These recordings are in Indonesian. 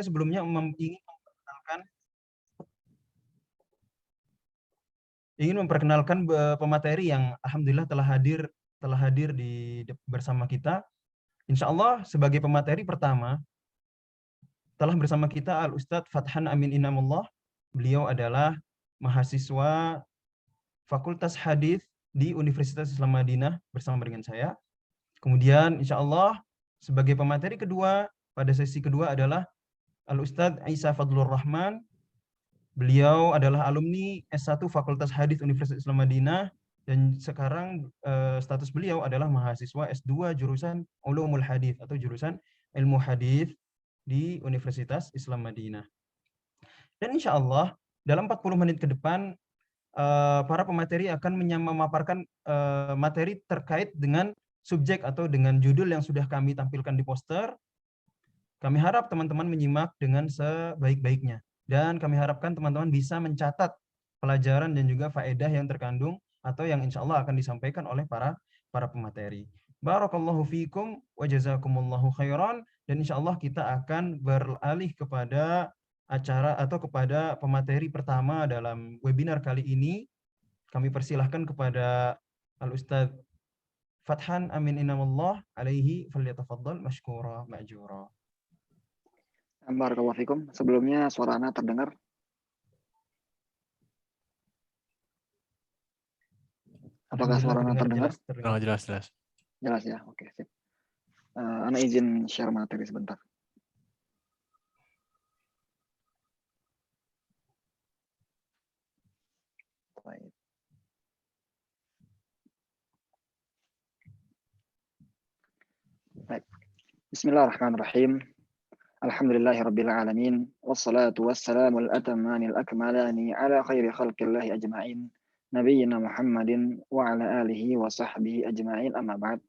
sebelumnya ingin memperkenalkan pemateri yang alhamdulillah telah hadir bersama kita. Insya Allah sebagai pemateri pertama telah bersama kita Al-Ustadz Fathan Amin Inamullah. Beliau adalah mahasiswa Fakultas Hadis di Universitas Islam Madinah bersama dengan saya. Kemudian insya Allah sebagai pemateri kedua pada sesi kedua adalah Al-Ustadz Isa Fadlur Rahman. Beliau adalah alumni S1 Fakultas Hadis Universitas Islam Madinah dan sekarang status beliau adalah mahasiswa S2 jurusan Ulumul Hadis atau jurusan Ilmu Hadis di Universitas Islam Madinah. Dan insya Allah dalam 40 menit ke depan para pemateri akan memaparkan materi terkait dengan subjek atau dengan judul yang sudah kami tampilkan di poster. Kami harap teman-teman menyimak dengan sebaik-baiknya. Dan kami harapkan teman-teman bisa mencatat pelajaran dan juga faedah yang terkandung atau yang insya Allah akan disampaikan oleh para pemateri. Barakallahu fiikum wa jazakumullahu khairan. Dan insya Allah kita akan beralih kepada acara atau kepada pemateri pertama dalam webinar kali ini. Kami persilahkan kepada Al-Ustadz Fathan Amin Inamullah alaihi falyatafaddal mashkura ma'jura. Barakallahu fikum. Sebelumnya suara Ana terdengar? Apakah suara Ana terdengar? Jelas. Jelas ya, oke. Sip. Ana izin share materi sebentar. Baik. Bismillahirrahmanirrahim. Alhamdulillahirabbil alamin wassalatu wassalamul atammanil akmalani ala khairi khalqillahi ajma'in nabiyyina Muhammadin wa ala alihi wa sahbihi ajma'in amma ba'd.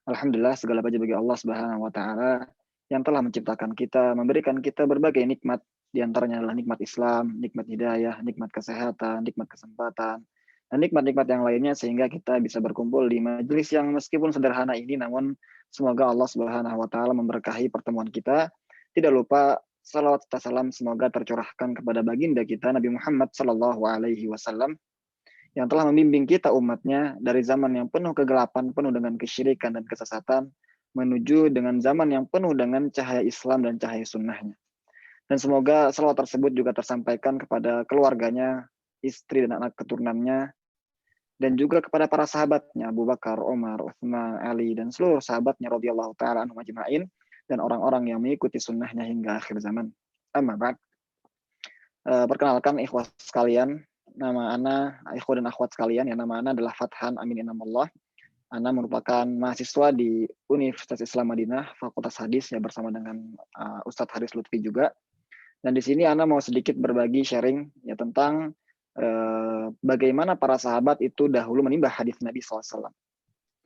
Alhamdulillah segala puji bagi Allah Subhanahu wa taala yang telah menciptakan kita, memberikan kita berbagai nikmat, di antaranya adalah nikmat Islam, nikmat hidayah, nikmat kesehatan, nikmat kesempatan, dan nikmat-nikmat yang lainnya sehingga kita bisa berkumpul di majelis yang meskipun sederhana ini namun semoga Allah Subhanahu wa taala memberkahi pertemuan kita. Tidak lupa salawat serta salam semoga tercurahkan kepada baginda kita Nabi Muhammad sallallahu alaihi wasallam yang telah membimbing kita umatnya dari zaman yang penuh kegelapan, penuh dengan kesyirikan dan kesesatan, menuju dengan zaman yang penuh dengan cahaya Islam dan cahaya sunnahnya. Dan semoga salawat tersebut juga tersampaikan kepada keluarganya, istri dan anak keturunannya, dan juga kepada para sahabatnya Abu Bakar, Umar, Utsman, Ali, dan seluruh sahabatnya radhiyallahu ta'ala anhum ajma'in, dan orang-orang yang mengikuti sunnahnya hingga akhir zaman. Amma ba'd. Perkenalkan ikhwah sekalian, nama Ana, ikhwah dan akhwat sekalian, yang nama Ana adalah Fathan Amin Inamullah. Ana merupakan mahasiswa di Universitas Islam Madinah, Fakultas Hadis, ya bersama dengan Ustadz Haris Lutfi juga. Dan di sini Ana mau sedikit berbagi sharing ya tentang bagaimana para sahabat itu dahulu menimba hadis Nabi SAW.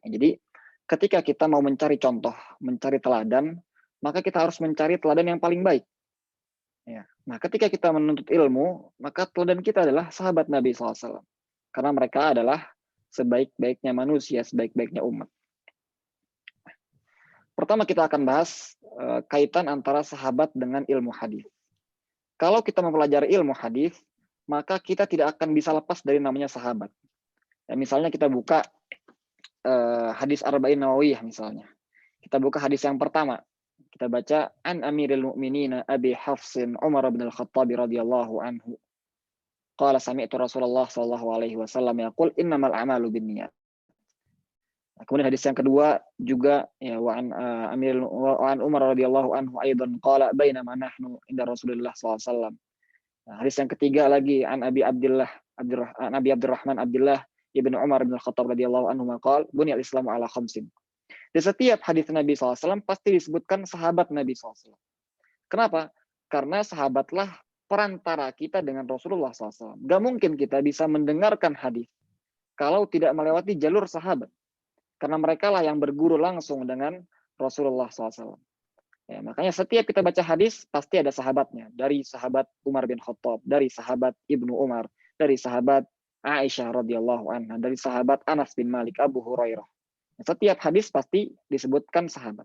Jadi ketika kita mau mencari contoh, mencari teladan, maka kita harus mencari teladan yang paling baik. Ya. Nah, ketika kita menuntut ilmu, maka teladan kita adalah sahabat Nabi SAW. Karena mereka adalah sebaik-baiknya manusia, sebaik-baiknya umat. Pertama kita akan bahas kaitan antara sahabat dengan ilmu hadis. Kalau kita mempelajari ilmu hadis, maka kita tidak akan bisa lepas dari namanya sahabat. Ya, misalnya kita buka hadis Arba'in Nawawiyah misalnya. Kita buka hadis yang pertama. Kita baca an Amiril Mu'minin Abi Hafsin Umar bin Al-Khattab radhiyallahu anhu. Qala sami'tu Rasulullah sallallahu alaihi wasallam yaqul innamal a'malu binniyat. Kemudian hadis yang kedua juga ya wa an Umar radhiyallahu anhu aidan qala bainama nahnu inda Rasulillah sallallahu alaihi wasallam. Hadis yang ketiga lagi an Abi Abdurrahman Abdullah ibnu Umar bin Khattab radhiyallahu anhu maqal bunyal Islamu ala khamsin. Di setiap hadis Nabi SAW pasti disebutkan sahabat Nabi SAW. Kenapa? Karena sahabatlah perantara kita dengan Rasulullah SAW. Gak mungkin kita bisa mendengarkan hadis kalau tidak melewati jalur sahabat. Karena mereka lah yang berguru langsung dengan Rasulullah SAW. Ya, makanya setiap kita baca hadis pasti ada sahabatnya. Dari sahabat Umar bin Khattab, dari sahabat Ibnu Umar, dari sahabat Aisyah radhiyallahu anha, dari sahabat Anas bin Malik, Abu Hurairah. Setiap hadis pasti disebutkan sahabat.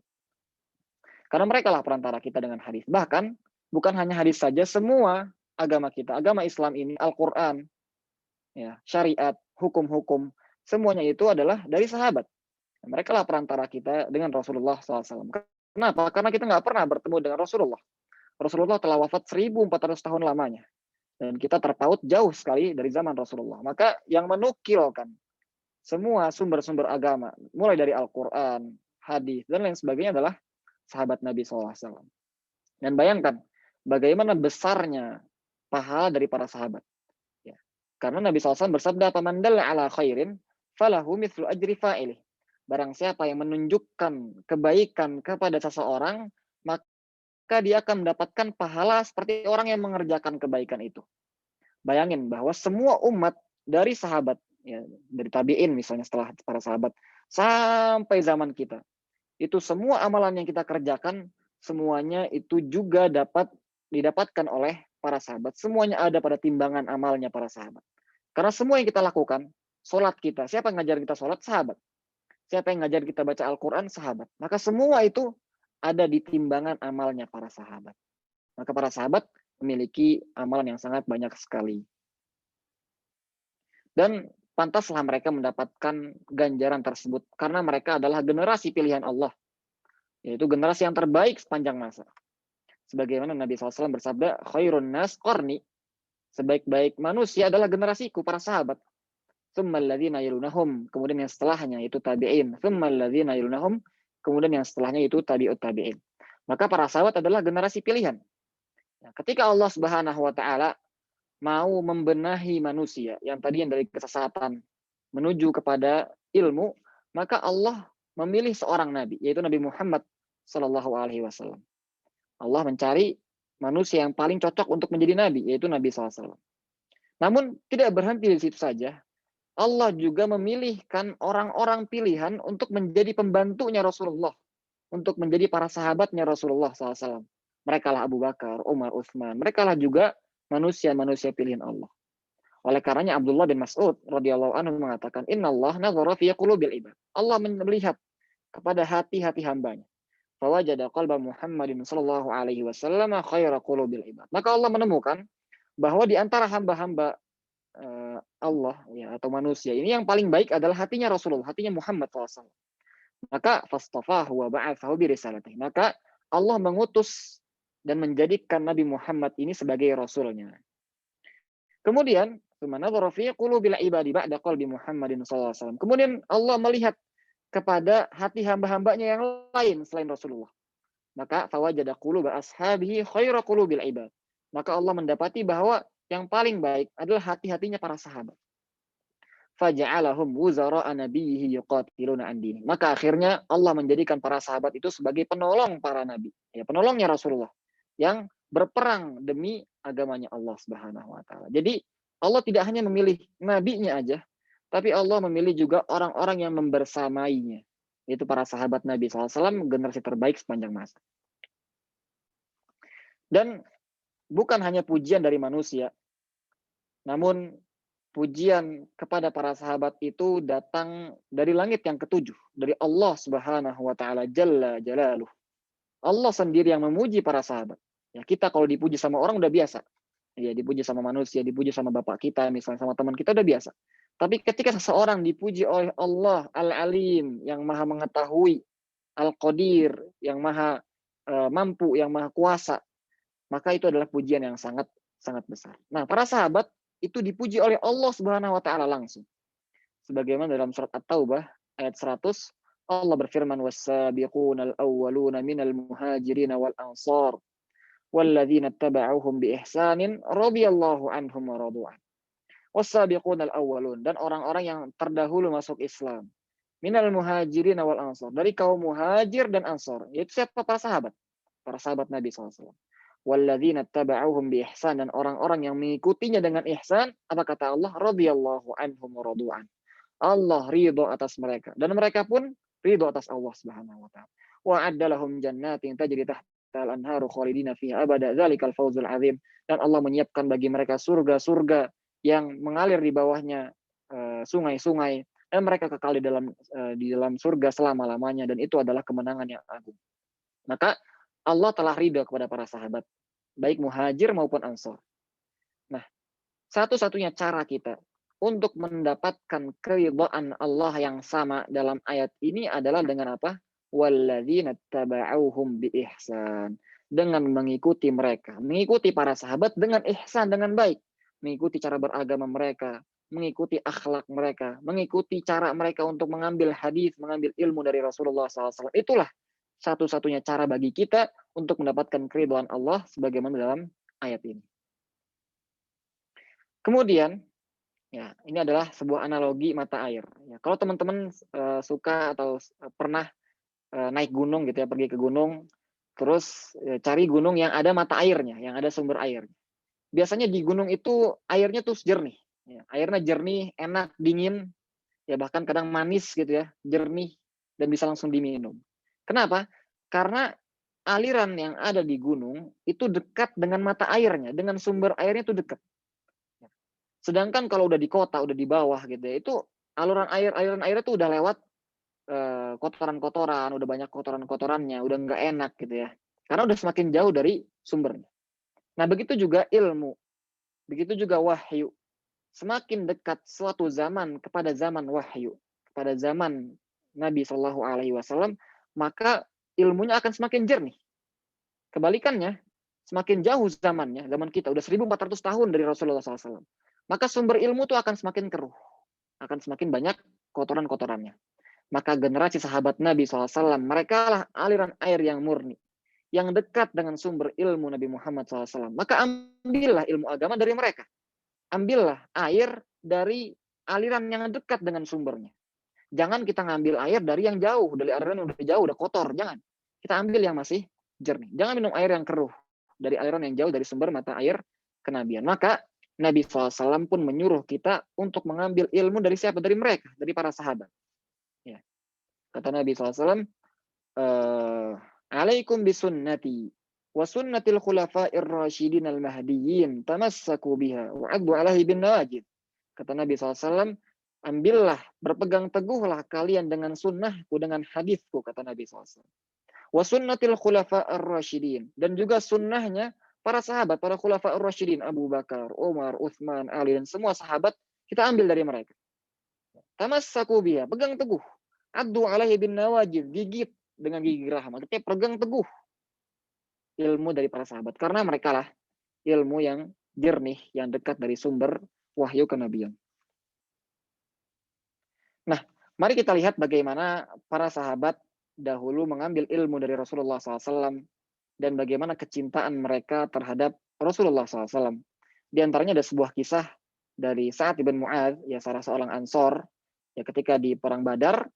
Karena mereka lah perantara kita dengan hadis. Bahkan bukan hanya hadis saja, semua agama kita, agama Islam ini, Al-Quran, ya, syariat, hukum-hukum, semuanya itu adalah dari sahabat. Mereka lah perantara kita dengan Rasulullah SAW. Kenapa? Karena kita nggak pernah bertemu dengan Rasulullah. Rasulullah telah wafat 1400 tahun lamanya. Dan kita terpaut jauh sekali dari zaman Rasulullah. Maka yang menukilkan semua sumber-sumber agama, mulai dari Al-Quran, hadis, dan lain sebagainya adalah sahabat Nabi SAW. Dan bayangkan bagaimana besarnya pahala dari para sahabat. Ya. Karena Nabi SAW bersabda, "Faman dalla ala khairin falahu mithlu ajri fa'ilih." Barang siapa yang menunjukkan kebaikan kepada seseorang, maka dia akan mendapatkan pahala seperti orang yang mengerjakan kebaikan itu. Bayangin bahwa semua umat dari sahabat, ya, dari tabi'in misalnya setelah para sahabat, sampai zaman kita, itu semua amalan yang kita kerjakan, semuanya itu juga dapat didapatkan oleh para sahabat. Semuanya ada pada timbangan amalnya para sahabat. Karena semua yang kita lakukan, sholat kita, siapa yang ngajarin kita sholat? Sahabat. Siapa yang ngajarin kita baca Al-Quran? Sahabat. Maka semua itu ada di timbangan amalnya para sahabat. Maka para sahabat memiliki amalan yang sangat banyak sekali. Dan pantaslah mereka mendapatkan ganjaran tersebut karena mereka adalah generasi pilihan Allah, yaitu generasi yang terbaik sepanjang masa. Sebagaimana Nabi SAW bersabda, "Khairun nas qarni." Sebaik-baik manusia adalah generasiku, para sahabat. Tsummal ladzina yalunahum, kemudian yang setelahnya itu tabi'in. Tsummal ladzina yalunahum, kemudian yang setelahnya itu tabi'ut tabi'in. Maka para sahabat adalah generasi pilihan. Ketika Allah Subhanahu wa taala mau membenahi manusia yang tadinya dari kesesatan menuju kepada ilmu, maka Allah memilih seorang nabi, yaitu Nabi Muhammad sallallahu alaihi wasallam. Allah mencari manusia yang paling cocok untuk menjadi nabi, yaitu Nabi SAW. Namun tidak berhenti di situ saja. Allah juga memilihkan orang-orang pilihan untuk menjadi pembantunya Rasulullah, untuk menjadi para sahabatnya Rasulullah SAW. Mereka lah Abu Bakar, Umar, Utsman. Mereka lah juga manusia-manusia pilihan Allah. Oleh karenanya Abdullah bin Mas'ud radhiyallahu anhu mengatakan, "Innallaha nazara fi qulubil ibad." Allah melihat kepada hati-hati hambanya. Fawajada qalba Muhammadin sallallahu alaihi wasallam khaira qulubil ibad. Maka Allah menemukan bahwa di antara hamba-hamba Allah, ya, atau manusia ini yang paling baik adalah hatinya Rasulullah, hatinya Muhammad SAW. Maka fastafahu wa ba'athahu bi risalatihi. Maka Allah mengutus dan menjadikan Nabi Muhammad ini sebagai rasulnya. Kemudian, kemudian Allah melihat kepada hati hamba-hambanya yang lain selain Rasulullah. Maka fawajada quluba ashabihi khaira qulubil ibad. Maka Allah mendapati bahwa yang paling baik adalah hati-hatinya para sahabat. Faja'alahum wuzara'a nabiyhi yuqatiluna an dini. Maka akhirnya Allah menjadikan para sahabat itu sebagai penolong para nabi, ya, penolongnya Rasulullah yang berperang demi agamanya Allah Subhanahu wa taala. Jadi Allah tidak hanya memilih nabinya aja, tapi Allah memilih juga orang-orang yang membersamainya, yaitu para sahabat Nabi SAW, generasi terbaik sepanjang masa. Dan bukan hanya pujian dari manusia, namun pujian kepada para sahabat itu datang dari langit yang ketujuh, dari Allah Subhanahu wa taala Jalla Jalaluh. Allah sendiri yang memuji para sahabat. Ya, kita kalau dipuji sama orang udah biasa. Ya, dipuji sama manusia, dipuji sama bapak kita, misalnya sama teman kita udah biasa. Tapi ketika seseorang dipuji oleh Allah Al-Alim, yang maha mengetahui, Al-Qadir, yang maha mampu, yang maha kuasa, maka itu adalah pujian yang sangat sangat besar. Nah, para sahabat itu dipuji oleh Allah Subhanahu wa taala langsung. Sebagaimana dalam surat At-Taubah ayat 100, Allah berfirman, "Was-sabiqunal awwaluna minal muhajirin wal ansar walladzina ittaba'uuhum biihsanin radhiyallahu anhum wa radu an." Was-sabiqunal awwalun, dan orang-orang yang terdahulu masuk Islam, minal muhajirin wal ansar, dari kaum muhajir dan ansar, yaitu siapa? Para sahabat Nabi SAW. Walladzina taba'uhum bi ihsan, dan orang-orang yang mengikutinya dengan ihsan, apa kata Allah? Radhiyallahu anhum wa radu'an. Allah ridho atas mereka dan mereka pun ridho atas Allah Subhanahu wa taala. Wa addalahum jannatin tajri tahtal anharu khalidina fiha abada, dzalikal fawzul azim. Dan Allah menyiapkan bagi mereka surga-surga yang mengalir di bawahnya sungai-sungai, dan mereka kekal di dalam surga selama-lamanya, dan itu adalah kemenangan yang agung. Maka Allah telah ridho kepada para sahabat, baik muhajir maupun ansor. Nah, satu-satunya cara kita untuk mendapatkan keridhaan Allah yang sama dalam ayat ini adalah dengan apa? Walladzina taba'auhum bi ihsan. Dengan mengikuti mereka, mengikuti para sahabat dengan ihsan, dengan baik, mengikuti cara beragama mereka, mengikuti akhlak mereka, mengikuti cara mereka untuk mengambil hadis, mengambil ilmu dari Rasulullah SAW. Itulah satu-satunya cara bagi kita untuk mendapatkan keridhaan Allah sebagaimana dalam ayat ini. Kemudian, ya, ini adalah sebuah analogi mata air. Ya, kalau teman-teman suka atau pernah naik gunung gitu ya, pergi ke gunung, terus cari gunung yang ada mata airnya, yang ada sumber air. Biasanya di gunung itu airnya tuh jernih, ya, airnya jernih, enak, dingin, ya bahkan kadang manis gitu ya, jernih dan bisa langsung diminum. Kenapa? Karena aliran yang ada di gunung itu dekat dengan mata airnya, dengan sumber airnya itu dekat. Sedangkan kalau udah di kota, udah di bawah gitu ya, itu aliran airnya tuh udah lewat kotoran-kotoran, udah banyak kotoran-kotorannya, udah nggak enak gitu ya. Karena udah semakin jauh dari sumbernya. Nah, begitu juga ilmu, begitu juga wahyu. Semakin dekat suatu zaman kepada zaman wahyu, kepada zaman Nabi Shallallahu Alaihi Wasallam, maka ilmunya akan semakin jernih. Kebalikannya, semakin jauh zamannya, zaman kita udah 1400 tahun dari Rasulullah SAW, maka sumber ilmu itu akan semakin keruh, akan semakin banyak kotoran-kotorannya. Maka generasi sahabat Nabi SAW, mereka lah aliran air yang murni, yang dekat dengan sumber ilmu Nabi Muhammad SAW. Maka ambillah ilmu agama dari mereka. Ambillah air dari aliran yang dekat dengan sumbernya. Jangan kita ngambil air dari yang jauh, dari aliran yang udah jauh, udah kotor. Jangan. Kita ambil yang masih jernih. Jangan minum air yang keruh dari aliran yang jauh dari sumber mata air kenabian. Maka Nabi SAW pun menyuruh kita untuk mengambil ilmu dari siapa? Dari mereka, dari para sahabat. Ya. Kata Nabi SAW, alaikum bisunnati wa sunnatil khulafa'ir rasyidin al-mahdiyyin tamassaku biha wa 'addu 'alaihi bin nawajid. Kata Nabi SAW, ambillah, berpegang teguhlah kalian dengan sunnahku, dengan hadisku, kata Nabi SAW. Wa sunnatil khulafa'ir rasyidin, dan juga sunnahnya para sahabat, para khulafa'ir rasyidin, Abu Bakar, Umar, Utsman, Ali, dan semua sahabat, kita ambil dari mereka. Tamassaku biha, pegang teguh. Addu alaihi bin nawajid, gigit dengan gigi geraham. Artinya pegang teguh ilmu dari para sahabat. Karena mereka lah ilmu yang jernih, yang dekat dari sumber wahyu kenabian. Nah, mari kita lihat bagaimana para sahabat dahulu mengambil ilmu dari Rasulullah SAW dan bagaimana kecintaan mereka terhadap Rasulullah SAW. Di antaranya ada sebuah kisah dari Sa'ad bin Mu'adz, ya salah seorang Ansor, ya ketika di perang Badar.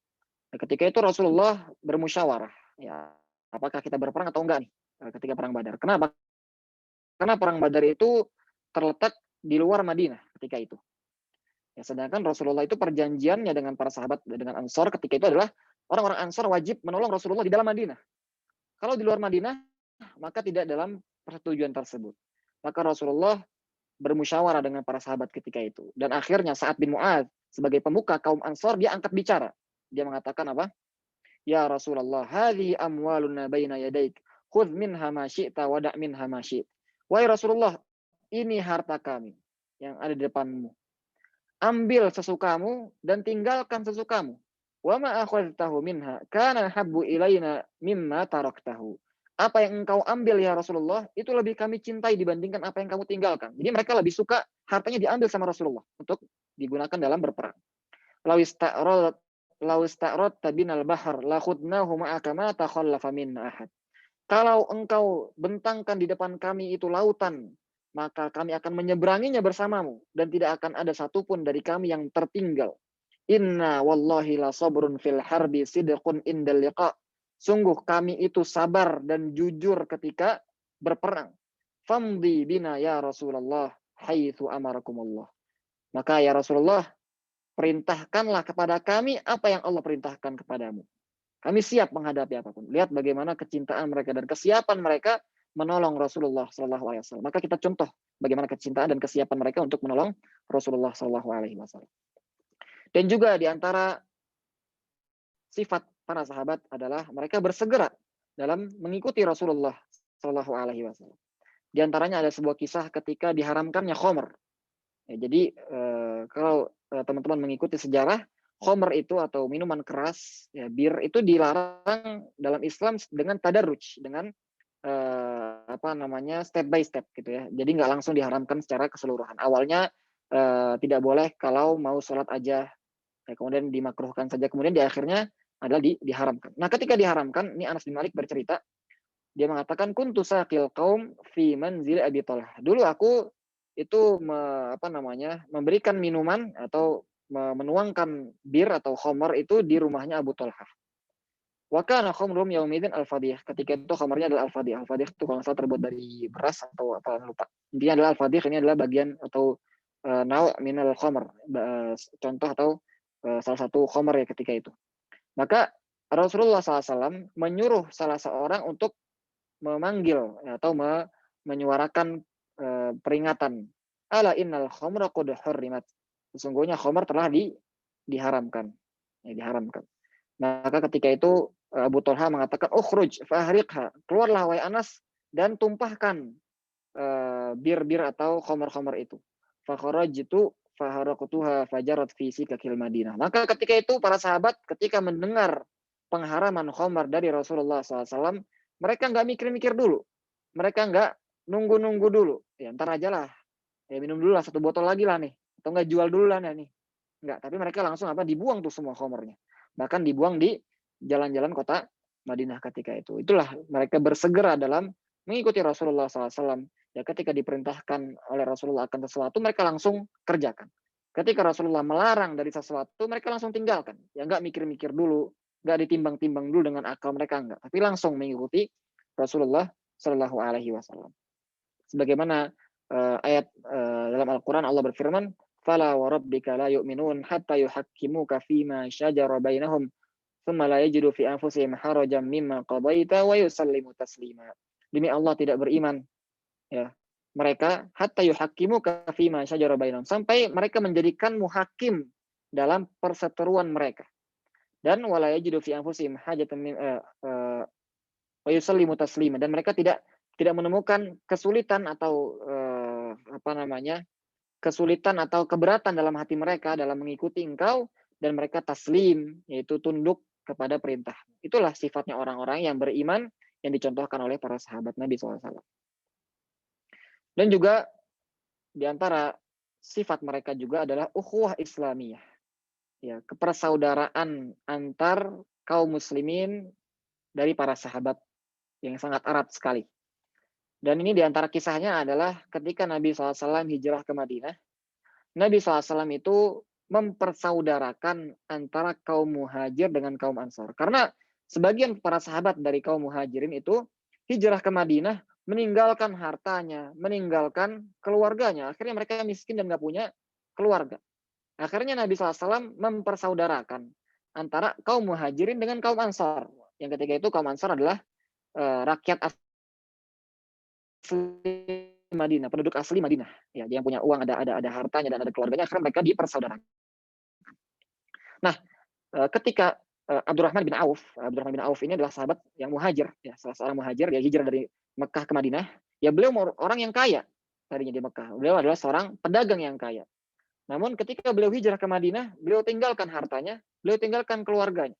Ketika itu Rasulullah bermusyawarah, ya apakah kita berperang atau enggak nih ketika perang Badar. Kenapa? Karena perang Badar itu terletak di luar Madinah ketika itu. Ya, sedangkan Rasulullah itu perjanjiannya dengan para sahabat, dengan Ansor ketika itu adalah orang-orang Ansor wajib menolong Rasulullah di dalam Madinah. Kalau di luar Madinah, maka tidak dalam persetujuan tersebut. Maka Rasulullah bermusyawarah dengan para sahabat ketika itu. Dan akhirnya Sa'ad bin Mu'adz sebagai pemuka kaum Ansor, dia angkat bicara. Dia mengatakan apa? Ya Rasulullah, hadhihi amwaluna baina yadaik. Khudh minha ma syi'ta wa da' minha ma syi'ta. Wahai Rasulullah, ini harta kami yang ada di depanmu. Ambil sesukamu dan tinggalkan sesukamu. Wa ma akhadtahu minha kana habbu ilaina mimma taraktahu. Apa yang engkau ambil ya Rasulullah, itu lebih kami cintai dibandingkan apa yang kamu tinggalkan. Jadi mereka lebih suka hartanya diambil sama Rasulullah untuk digunakan dalam berperang. Lau ista'radta binal bahar la khudnahu ma'aka ma takhallafa minna ahad. Kalau engkau bentangkan di depan kami itu lautan, maka kami akan menyeberanginya bersamamu dan tidak akan ada satupun dari kami yang tertinggal. Inna wallahi la sabrun fil harbi sidqun indal liqa. Sungguh kami itu sabar dan jujur ketika berperang. Famdi bina ya Rasulullah haitsu amarakumullah. Maka ya Rasulullah, perintahkanlah kepada kami apa yang Allah perintahkan kepadamu. Kami siap menghadapi apapun. Lihat bagaimana kecintaan mereka dan kesiapan mereka menolong Rasulullah SAW. Maka kita contoh bagaimana kecintaan dan kesiapan mereka untuk menolong Rasulullah SAW. Dan juga di antara sifat para sahabat adalah mereka bersegera dalam mengikuti Rasulullah Shallallahu Alaihi Wasallam. Di antaranya ada sebuah kisah ketika diharamkannya khomer. Ya, jadi kalau teman-teman mengikuti sejarah, khomer itu atau minuman keras, ya, bir itu dilarang dalam Islam dengan tadarruj, dengan step by step gitu ya. Jadi nggak langsung diharamkan secara keseluruhan. Awalnya tidak boleh kalau mau sholat aja, ya, kemudian dimakruhkan saja, kemudian di akhirnya adalah diharamkan. Nah, ketika diharamkan, ini Anas bin Malik bercerita, dia mengatakan kuntu saqil qaum fi manzil Abi Thalhah. Dulu aku itu memberikan minuman atau menuangkan bir atau khamar itu di rumahnya Abu Thalhah. Wa kana khamrum yaumidin al-fadhih. Ketika itu khamarnya adalah al-fadhih. Al-fadhih itu kalau salah terbuat dari beras atau apa lupa. Intinya adalah al-fadhih ini adalah bagian atau naw' minal khamar. Contoh atau salah satu khamar ya ketika itu. Maka Rasulullah SAW menyuruh salah seorang untuk memanggil atau menyuarakan peringatan. Ala innal khamra qad hurrimat. Sesungguhnya khamar telah diharamkan. Ya, diharamkan. Maka ketika itu Abu Thalhah mengatakan, "Ukhruj fahriqha." Keluarlah wahai Anas dan tumpahkan bir-bir atau khamar-khamar itu. Fa kharajtu faharaqtuha fajarat fi sikakil Madinah. Maka ketika itu para sahabat ketika mendengar pengharaman khamar dari Rasulullah SAW, mereka nggak mikir-mikir dulu. Mereka nggak nunggu-nunggu dulu. Ya, ntar aja lah. Ya, minum dulu lah, 1 botol lagi lah nih. Atau nggak jual dulu lah nih. Nggak, tapi mereka langsung dibuang tuh semua khamarnya. Bahkan dibuang di jalan-jalan kota Madinah ketika itu. Itulah mereka bersegera dalam mengikuti Rasulullah SAW. Ya, ketika diperintahkan oleh Rasulullah akan sesuatu, mereka langsung kerjakan. Ketika Rasulullah melarang dari sesuatu, mereka langsung tinggalkan. Ya, nggak mikir-mikir dulu, nggak ditimbang-timbang dulu dengan akal mereka, enggak, tapi langsung mengikuti Rasulullah Shallallahu Alaihi Wasallam. Sebagaimana ayat dalam Al-Quran Allah berfirman, "Fala wa rabbika la yu'minun hatta yuhakkimuka fima syajara bainahum, thumma la yajidu fi anfusihim harajan mimma qadaita wa yusallimu taslima." Demi Allah tidak beriman, ya, mereka hatta yuhakkimuka fima syajara bainahum, sampai mereka menjadikanmu hakim dalam perseteruan mereka. Dan wala yajidu fi anfusihim hajatan wa yusallimu taslima, dan mereka tidak menemukan kesulitan atau kesulitan atau keberatan dalam hati mereka dalam mengikuti engkau, dan mereka taslim, yaitu tunduk kepada perintah. Itulah sifatnya orang-orang yang beriman yang dicontohkan oleh para sahabat Nabi SAW. Dan juga di antara sifat mereka juga adalah ukhuwah Islamiyah. Ya, kepersaudaraan antar kaum muslimin dari para sahabat yang sangat erat sekali. Dan ini diantara kisahnya adalah ketika Nabi SAW hijrah ke Madinah, Nabi SAW itu mempersaudarakan antara kaum muhajir dengan kaum ansor. Karena sebagian para sahabat dari kaum muhajirin itu hijrah ke Madinah, meninggalkan hartanya, meninggalkan keluarganya. Akhirnya mereka miskin dan nggak punya keluarga. Akhirnya Nabi SAW mempersaudarakan antara kaum muhajirin dengan kaum ansar. Yang ketika itu kaum ansar adalah rakyat asli Madinah, penduduk asli Madinah. Ya, yang punya uang, ada hartanya dan ada keluarganya. Akhirnya mereka dipersaudarakan. Nah, ketika Abdurrahman bin Auf ini adalah sahabat yang muhajir, ya, salah seorang muhajir, dia hijrah dari Mekah ke Madinah. Ya, beliau orang yang kaya tadinya di Mekah. Beliau adalah seorang pedagang yang kaya. Namun ketika beliau hijrah ke Madinah, beliau tinggalkan hartanya, beliau tinggalkan keluarganya.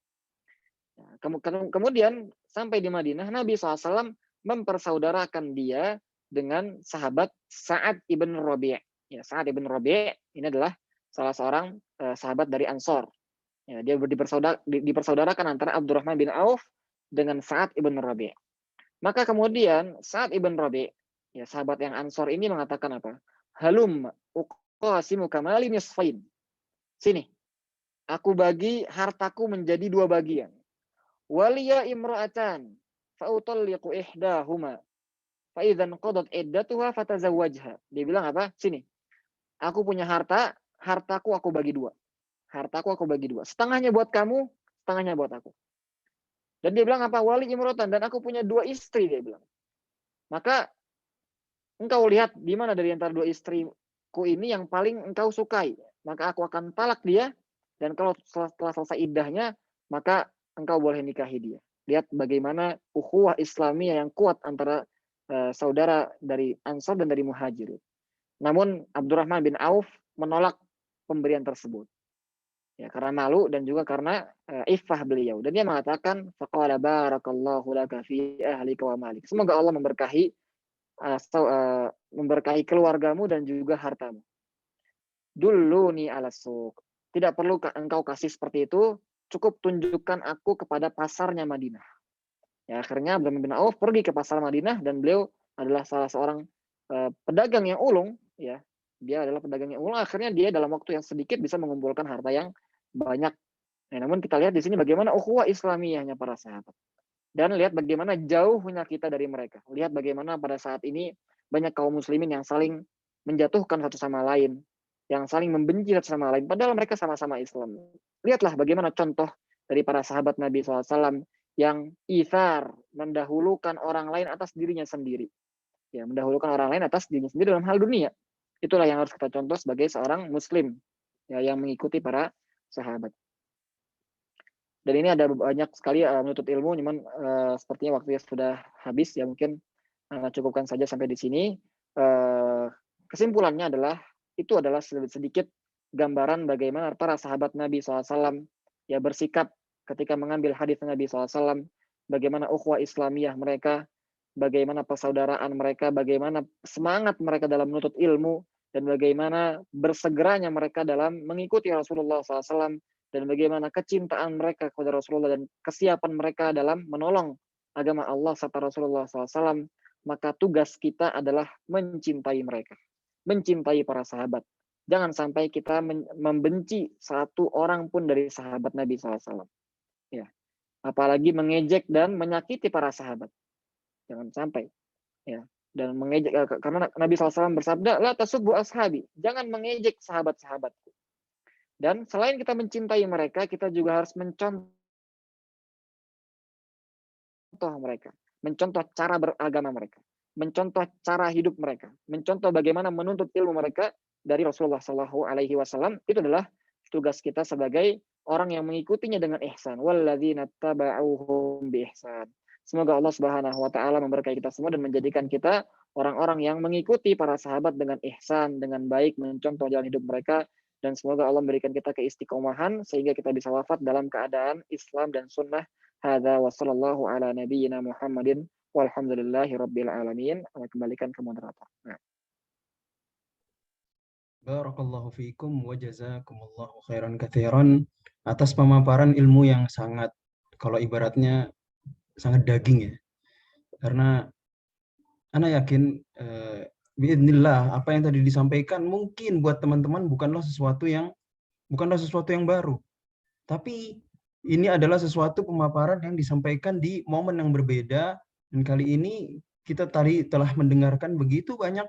Kemudian sampai di Madinah, Nabi SAW mempersaudarakan dia dengan sahabat Sa'ad ibn Rabi'. Ya, Sa'ad ibn Rabi' ini adalah salah seorang sahabat dari Ansor. Ya, dia dipersaudarakan antara Abdurrahman bin Auf dengan Sa'ad ibn Rabi'. Maka kemudian Sa'ad ibn Rabi', ya, sahabat yang Ansor ini mengatakan apa? Halum qasimu kamali nisfain. Sini, aku bagi hartaku menjadi 2 bagian. Waliya imra'atan fa'utalliqu ihdahuma fa idzan qadat iddatuha fatazawwajha. Dia bilang apa? Sini, aku punya hartaku aku bagi 2. Hartaku aku bagi 2. Setengahnya buat kamu, setengahnya buat aku. Dan dia bilang apa? Wali imra'atan, dan aku punya 2 istri, dia bilang. Maka engkau lihat di mana dari antara 2 istriku ini yang paling engkau sukai, maka aku akan talak dia, dan kalau setelah selesai iddahnya, maka engkau boleh nikahi dia. Lihat bagaimana ukhuwah Islamiyah yang kuat antara saudara dari Ansar dan dari Muhajirin. Namun Abdurrahman bin Auf menolak pemberian tersebut. Ya, karena malu dan juga karena iffah beliau. Dan dia mengatakan, faqala barakallahu laka fi ahlika wa malik. Semoga Allah memberkahi keluargamu dan juga hartamu. Duluni ala suq. Tidak perlu engkau kasih seperti itu, cukup tunjukkan aku kepada pasarnya Madinah. Ya, akhirnya Abdurrahman bin Auf pergi ke pasar Madinah dan beliau adalah salah seorang pedagang yang ulung, ya. Dia adalah pedagang yang ulung, akhirnya dia dalam waktu yang sedikit bisa mengumpulkan harta yang banyak. Nah, namun kita lihat di sini bagaimana ukhuwah Islamiyahnya para sahabat. Dan lihat bagaimana jauhnya kita dari mereka. Lihat bagaimana pada saat ini banyak kaum muslimin yang saling menjatuhkan satu sama lain, yang saling membenci satu sama lain, padahal mereka sama-sama Islam. Lihatlah bagaimana contoh dari para sahabat Nabi SAW yang ithar, mendahulukan orang lain atas dirinya sendiri. Ya, mendahulukan orang lain atas dirinya sendiri dalam hal dunia. Itulah yang harus kita contoh sebagai seorang muslim, ya, yang mengikuti para sahabat. Dan ini ada banyak sekali menuntut ilmu, cuman sepertinya waktunya sudah habis, ya mungkin cukupkan saja sampai di sini. Kesimpulannya adalah, itu adalah sedikit gambaran bagaimana para sahabat Nabi SAW ya bersikap ketika mengambil hadis Nabi SAW, bagaimana ukhuwah Islamiyah mereka, bagaimana persaudaraan mereka, bagaimana semangat mereka dalam menuntut ilmu, dan bagaimana bersegeranya mereka dalam mengikuti Rasulullah SAW, dan bagaimana kecintaan mereka kepada Rasulullah dan kesiapan mereka dalam menolong agama Allah serta Rasulullah SAW, maka tugas kita adalah mencintai mereka, mencintai para sahabat. Jangan sampai kita membenci satu orang pun dari sahabat Nabi SAW. Ya. Apalagi mengejek dan menyakiti para sahabat. Jangan sampai. Ya. Dan mengejek, karena Nabi SAW bersabda, la tasubbu ashabi, jangan mengejek sahabat-sahabatku. Dan selain kita mencintai mereka, kita juga harus mencontoh mereka, mencontoh cara beragama mereka, mencontoh cara hidup mereka, mencontoh bagaimana menuntut ilmu mereka dari Rasulullah SAW. Itu adalah tugas kita sebagai orang yang mengikutinya dengan ihsan. Walladzina taba'uhum bi ihsan. Semoga Allah Subhanahu wa taala memberkahi kita semua dan menjadikan kita orang-orang yang mengikuti para sahabat dengan ihsan, dengan baik, mencontoh jalan hidup mereka. Dan semoga Allah memberikan kita keistiqomahan sehingga kita bisa wafat dalam keadaan Islam dan sunnah. Hadza wa sallallahu ala nabiyyina Muhammadin walhamdulillahi rabbil alamin. Kembalikan ke moderator. Nah. Barakallahu fiikum wa jazakumullahu khairan katsiran atas pemaparan ilmu yang sangat, kalau ibaratnya sangat daging ya. Karena ana yakin biidznillah apa yang tadi disampaikan mungkin buat teman-teman bukanlah sesuatu yang baru. Tapi ini adalah sesuatu pemaparan yang disampaikan di momen yang berbeda, dan kali ini kita tadi telah mendengarkan begitu banyak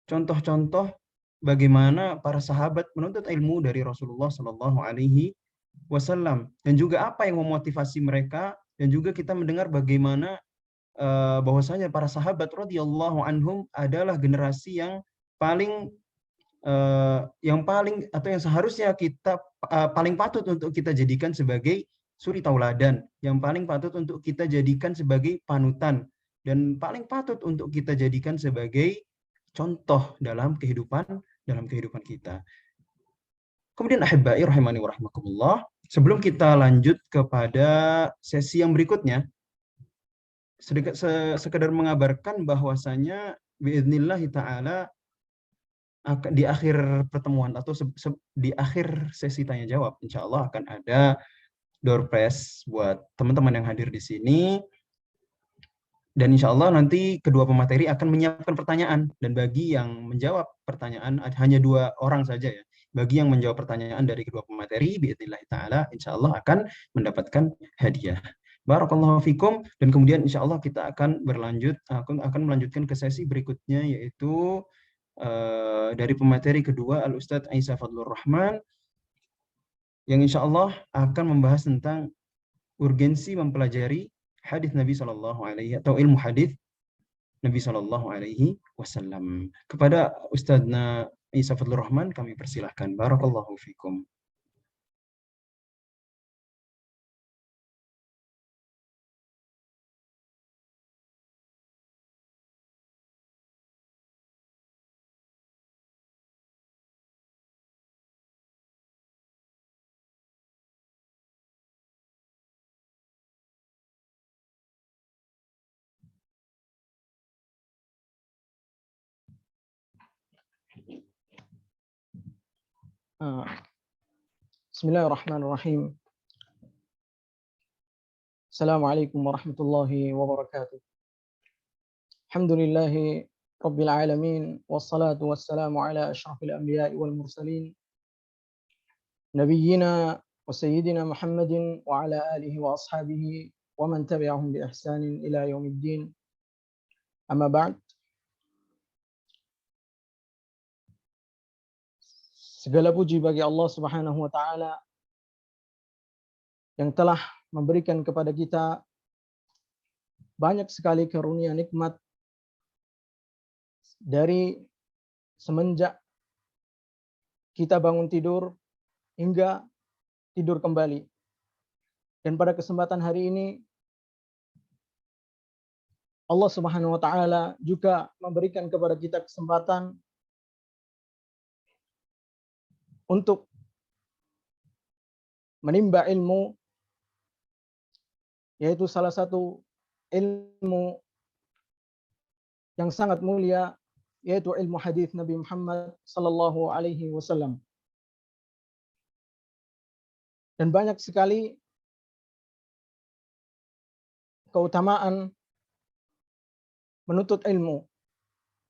contoh-contoh bagaimana para sahabat menuntut ilmu dari Rasulullah Shallallahu Alaihi Wasallam, dan juga apa yang memotivasi mereka, dan juga kita mendengar bagaimana bahwasanya para sahabat radhiyallahu anhum adalah generasi yang paling atau yang seharusnya kita paling patut untuk kita jadikan sebagai suri tauladan, yang paling patut untuk kita jadikan sebagai panutan, dan paling patut untuk kita jadikan sebagai contoh dalam kehidupan kita. Kemudian ahibbai rahimani wa rahmakumullah, sebelum kita lanjut kepada sesi yang berikutnya, sekedar mengabarkan bahwasanya biidznillah taala di akhir pertemuan atau di akhir sesi tanya jawab, insya Allah akan ada door prize buat teman-teman yang hadir di sini. Dan insya Allah nanti kedua pemateri akan menyiapkan pertanyaan, dan bagi yang menjawab pertanyaan hanya 2 orang saja ya. Bagi yang menjawab pertanyaan dari kedua pemateri, biidznillah ta'ala, insya Allah akan mendapatkan hadiah. Barakallahu fikum. Dan kemudian insya Allah kita akan melanjutkan ke sesi berikutnya, yaitu dari pemateri kedua Al-Ustadz Aisyah Fadlur Rahman, yang insya Allah akan membahas tentang urgensi mempelajari hadis Nabi Shallallahu Alaihi atau ilmu hadis Nabi Shallallahu Alaihi Wasallam. Kepada Ustadzna Aisyah Fadlur Rahman kami persilahkan. Barakallahu fikum. Bismillahirrahmanirrahim. Assalamualaikum warahmatullahi wabarakatuh. Alhamdulillahi rabbil alamin wassalatu wassalamu ala asyrafil anbiya'i wal mursalin nabiyyina wa sayyidina Muhammadin wa ala alihi wa ashabihi wa man tabi'ahum bi ihsanin ila yaumiddin. Amma ba'd. Segala puji bagi Allah Subhanahu wa taala yang telah memberikan kepada kita banyak sekali karunia nikmat dari semenjak kita bangun tidur hingga tidur kembali. Dan pada kesempatan hari ini Allah Subhanahu wa taala juga memberikan kepada kita kesempatan untuk menimba ilmu, yaitu salah satu ilmu yang sangat mulia, yaitu ilmu hadis Nabi Muhammad sallallahu alaihi wasallam. Dan banyak sekali keutamaan menuntut ilmu.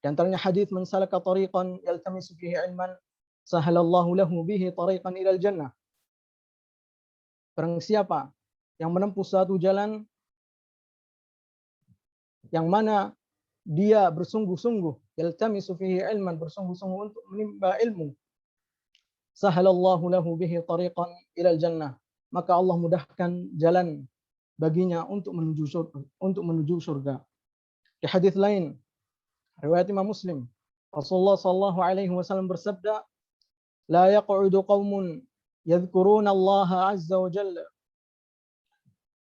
Di antaranya hadis man salaka tariqan yaltamisu fihi ilman sahalallahu lahu bihi tariqan ilal jannah. Barang siapa yang menempuh suatu jalan yang mana dia bersungguh-sungguh yaltamisu fihi ilman, bersungguh-sungguh untuk menimba ilmu, sahalallahu lahu bihi tariqan ilal jannah, maka Allah mudahkan jalan baginya untuk menuju surga. Di hadis lain riwayat Imam Muslim, Rasulullah sallallahu alaihi wasallam bersabda, la yaq'udu qaumun yadhkuruna Allah azza wa jalla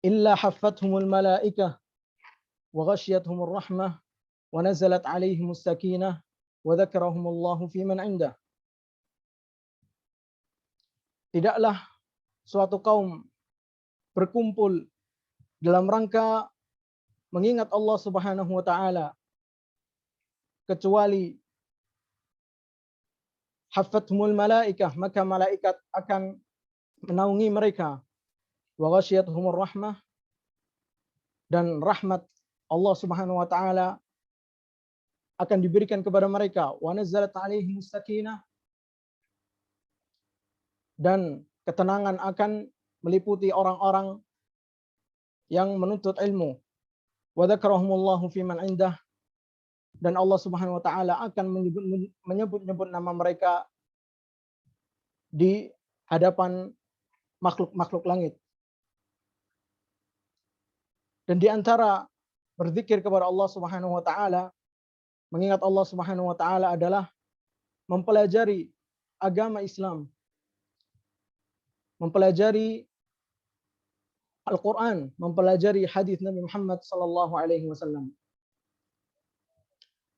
illa haffathumul malaikah wa ghashiyatuhumur rahmah wa nazalat alaihimus sakinah wa dzakarahumullahu fi man 'indah. Tidaklah suatu kaum berkumpul dalam rangka mengingat Allah Subhanahu wa taala kecuali haffathumul malaikah, maka malaikat akan menaungi mereka, wa ghasyiyatuhumur rahmah, dan rahmat Allah Subhanahu wa taala akan diberikan kepada mereka, wa nazzalat alaihimus sakinah, dan ketenangan akan meliputi orang-orang yang menuntut ilmu, wa dzakarahumullahu fi man 'indah, dan Allah Subhanahu wa taala akan menyebut-nyebut nama mereka di hadapan makhluk-makhluk langit. Dan di antara berzikir kepada Allah Subhanahu wa taala, mengingat Allah Subhanahu wa taala adalah mempelajari agama Islam, mempelajari Al-Quran, mempelajari hadis Nabi Muhammad sallallahu alaihi wasallam.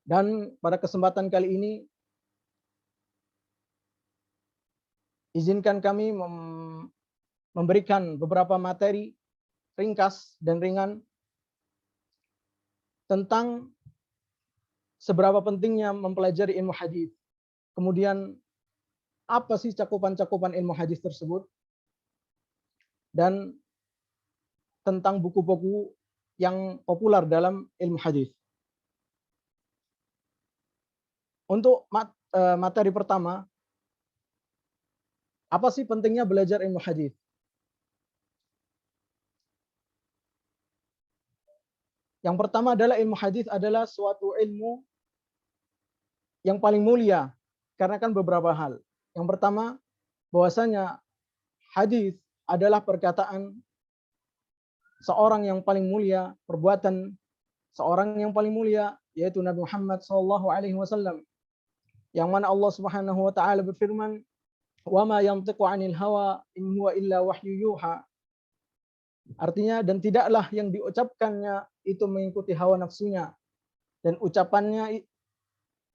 Dan pada kesempatan kali ini izinkan kami memberikan beberapa materi ringkas dan ringan tentang seberapa pentingnya mempelajari ilmu hadis. Kemudian apa sih cakupan-cakupan ilmu hadis tersebut, dan tentang buku-buku yang populer dalam ilmu hadis. Untuk materi pertama, apa sih pentingnya belajar ilmu hadis? Yang pertama adalah ilmu hadis adalah suatu ilmu yang paling mulia karena kan beberapa hal. Yang pertama, bahwasanya hadis adalah perkataan seorang yang paling mulia, perbuatan seorang yang paling mulia, yaitu Nabi Muhammad sallallahu alaihi wasallam. Yang mana Allah Subhanahu wa taala berfirman, "Wa ma yantiqu 'anil hawa in huwa illa wahyu yuha." Artinya, dan tidaklah yang diucapkannya itu mengikuti hawa nafsunya, dan ucapannya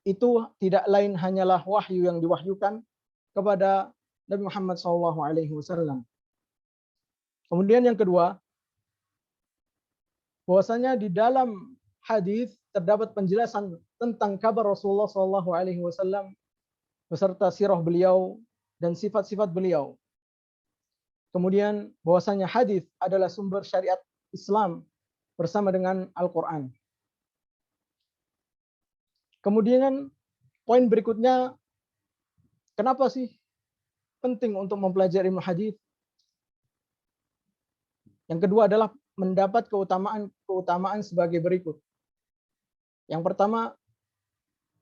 itu tidak lain hanyalah wahyu yang diwahyukan kepada Nabi Muhammad sallallahu alaihi wasallam. Kemudian yang kedua, bahwasanya di dalam hadis terdapat penjelasan tentang kabar Rasulullah sallallahu alaihi wasallam beserta sirah beliau, dan sifat-sifat beliau. Kemudian bahwasanya hadis adalah sumber syariat Islam bersama dengan Al-Quran. Kemudian poin berikutnya, kenapa sih penting untuk mempelajari ilmu hadis? Yang kedua adalah mendapat keutamaan sebagai berikut. Yang pertama,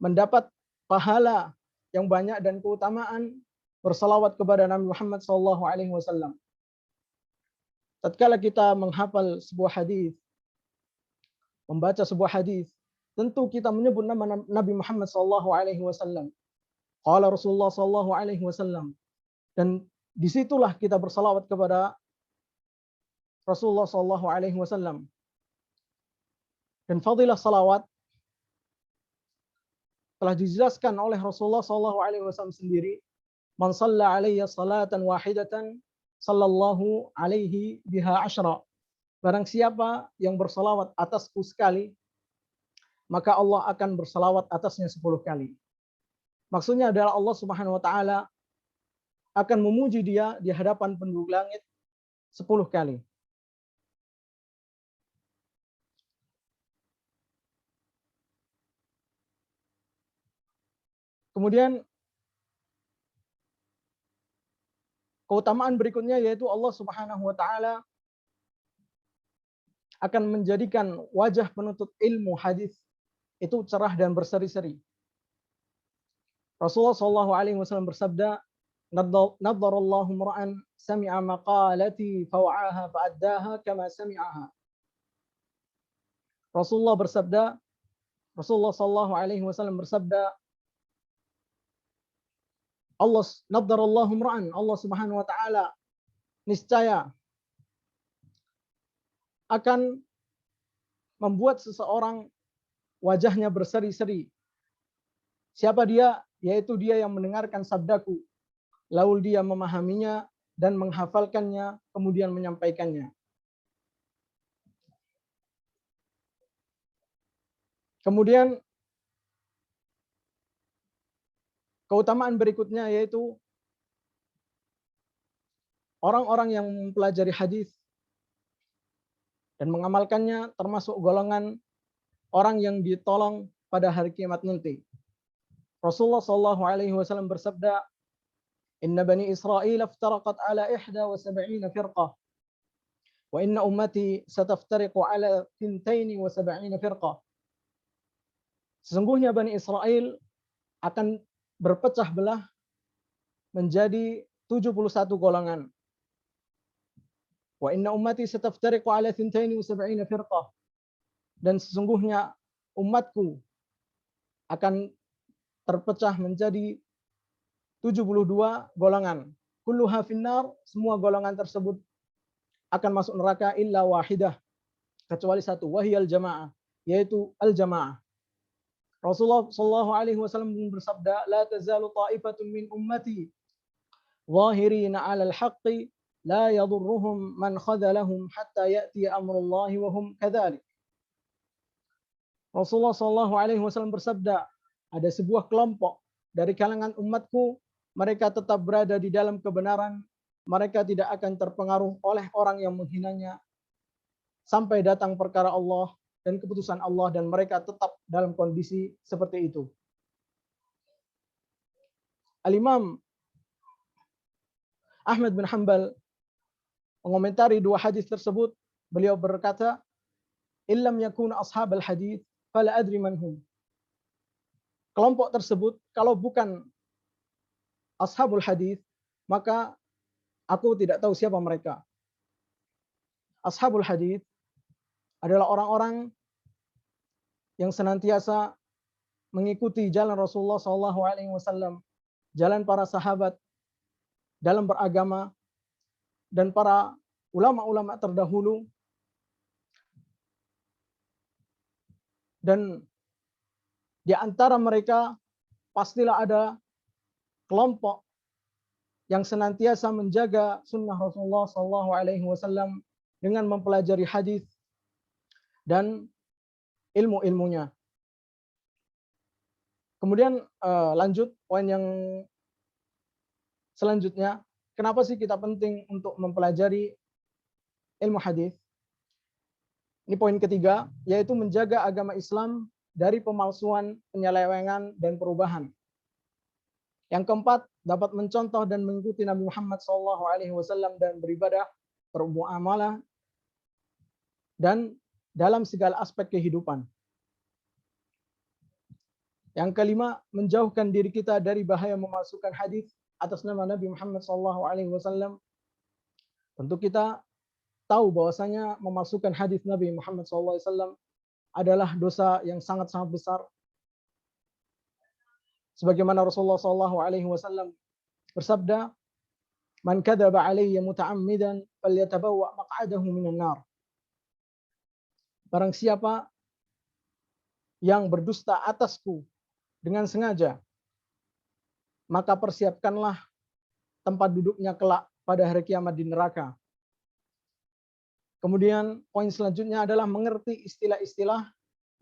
mendapat pahala yang banyak dan keutamaan bersalawat kepada Nabi Muhammad SAW. Tatkala kita menghafal sebuah hadis, membaca sebuah hadis, tentu kita menyebut nama Nabi Muhammad SAW. Qala Rasulullah SAW. Dan disitulah kita bersalawat kepada Rasulullah SAW. Dan fadilah salawat telah dijelaskan oleh Rasulullah SAW sendiri. Man shalla alayya salatan wahidatan sallallahu alaihi biha asyra. Barang siapa yang bersalawat atasku sekali, maka Allah akan bersalawat atasnya 10 kali. Maksudnya adalah Allah Subhanahu wa taala akan memuji dia di hadapan penduduk langit 10 kali. Kemudian keutamaan berikutnya yaitu Allah Subhanahu wa taala akan menjadikan wajah penuntut ilmu hadis itu cerah dan berseri-seri. Rasulullah SAW bersabda, "Nadharallahu mar'an sami'a maqalati fawa'aha fa'addaha kama sami'aha." Rasulullah SAW bersabda, nadharallahu mar'an, Allah Subhanahu wa taala niscaya akan membuat seseorang wajahnya berseri-seri. Siapa dia? Yaitu dia yang mendengarkan sabdaku, lalu dia memahaminya dan menghafalkannya, kemudian menyampaikannya. Kemudian keutamaan berikutnya yaitu orang-orang yang mempelajari hadis dan mengamalkannya termasuk golongan orang yang ditolong pada hari kiamat nanti. Rasulullah SAW bersabda, "Inna bani Israil iftaraqat ala 71 firqah, wa inna ummati sataftariqu ala 72 firqah." Sesungguhnya Bani Israel akan berpecah belah menjadi 71 golongan. Wa inna ummati sataftariqu ala 72 firqah. Dan sesungguhnya umatku akan terpecah menjadi 72 golongan. Kulluha finnar, semua golongan tersebut akan masuk neraka illa wahidah, kecuali satu, wahiyal jamaah, yaitu al-jamaah. Rasulullah SAW bersabda, "La tazalu ta'ifatun min ummati zahirina 'alal haqqi la yadurruhum man khadhalahum hatta ya'ti amrullahi wa hum kadzalik." Rasulullah SAW bersabda, ada sebuah kelompok dari kalangan umatku, mereka tetap berada di dalam kebenaran, mereka tidak akan terpengaruh oleh orang yang menghinanya sampai datang perkara Allah dan keputusan Allah, dan mereka tetap dalam kondisi seperti itu. Al-Imam Ahmad bin Hanbal mengomentari dua hadis tersebut. Beliau berkata, "Illam yakuna ashabal hadis fala adri man hum." Kelompok tersebut kalau bukan ashabul hadis, maka aku tidak tahu siapa mereka. Ashabul hadis adalah orang-orang yang senantiasa mengikuti jalan Rasulullah SAW, jalan para sahabat dalam beragama, dan para ulama-ulama terdahulu. Dan di antara mereka pastilah ada kelompok yang senantiasa menjaga sunnah Rasulullah SAW dengan mempelajari hadis dan ilmu-ilmunya. Kemudian lanjut poin yang selanjutnya, kenapa sih kita penting untuk mempelajari ilmu hadis? Ini poin ketiga, yaitu menjaga agama Islam dari pemalsuan, penyelewengan, dan perubahan. Yang keempat, dapat mencontoh dan mengikuti Nabi Muhammad SAW dan beribadah, bermuamalah, dan dalam segala aspek kehidupan. Yang kelima, menjauhkan diri kita dari bahaya memalsukan hadis atas nama Nabi Muhammad SAW. Tentu kita tahu bahwasanya memalsukan hadis Nabi Muhammad SAW adalah dosa yang sangat-sangat besar. Sebagaimana Rasulullah SAW bersabda, "Man kadzaba alayya muta'ammidan falyatabawwa maq'adahu minan nar." Barang siapa yang berdusta atasku dengan sengaja, maka persiapkanlah tempat duduknya kelak pada hari kiamat di neraka. Kemudian poin selanjutnya adalah mengerti istilah-istilah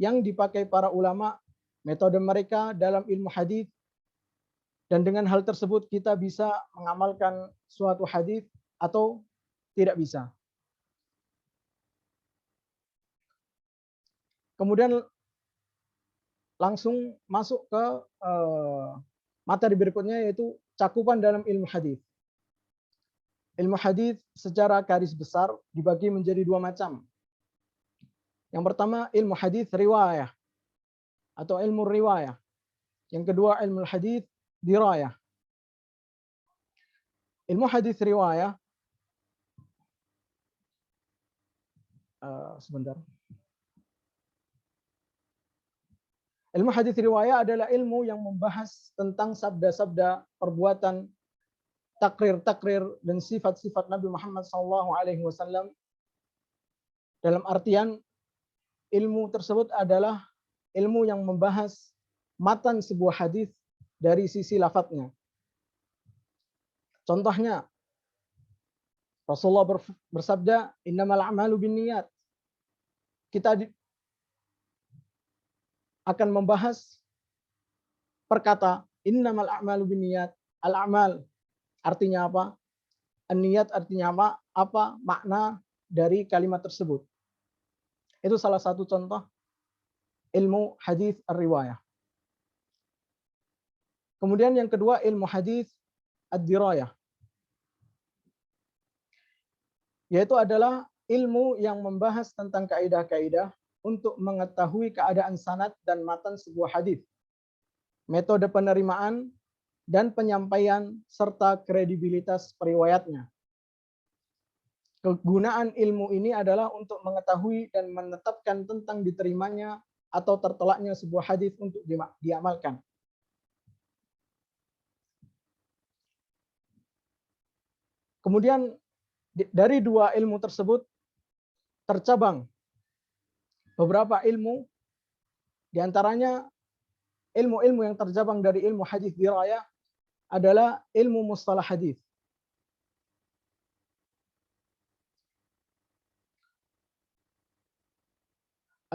yang dipakai para ulama, metode mereka dalam ilmu hadis, dan dengan hal tersebut kita bisa mengamalkan suatu hadis atau tidak bisa. Kemudian langsung masuk ke materi berikutnya, yaitu cakupan dalam ilmu hadis. Ilmu hadis secara garis besar dibagi menjadi dua macam. Yang pertama ilmu hadis riwayah atau ilmu riwayah. Yang kedua ilmu hadis dirayah. Ilmu hadis riwayah sebentar. Ilmu hadis riwayah adalah ilmu yang membahas tentang sabda-sabda, perbuatan, takrir-takrir, dan sifat-sifat Nabi Muhammad SAW. Dalam artian ilmu tersebut adalah ilmu yang membahas matan sebuah hadis dari sisi lafadznya. Contohnya, Rasulullah bersabda, "Innamal a'malu binniyat." Kita akan membahas perkata innamal a'malu binniyat. Al-a'mal artinya apa? An-niyat artinya apa? Apa makna dari kalimat tersebut? Itu salah satu contoh ilmu hadis ar-riwayah. Kemudian yang kedua ilmu hadis ad-dirayah, yaitu adalah ilmu yang membahas tentang kaidah-kaidah untuk mengetahui keadaan sanad dan matan sebuah hadis, metode penerimaan dan penyampaian serta kredibilitas periwayatnya. Kegunaan ilmu ini adalah untuk mengetahui dan menetapkan tentang diterimanya atau tertolaknya sebuah hadis untuk diamalkan. Kemudian dari dua ilmu tersebut tercabang beberapa ilmu, diantaranya ilmu-ilmu yang tercabang dari ilmu hadis dirayah adalah ilmu mustalah hadis.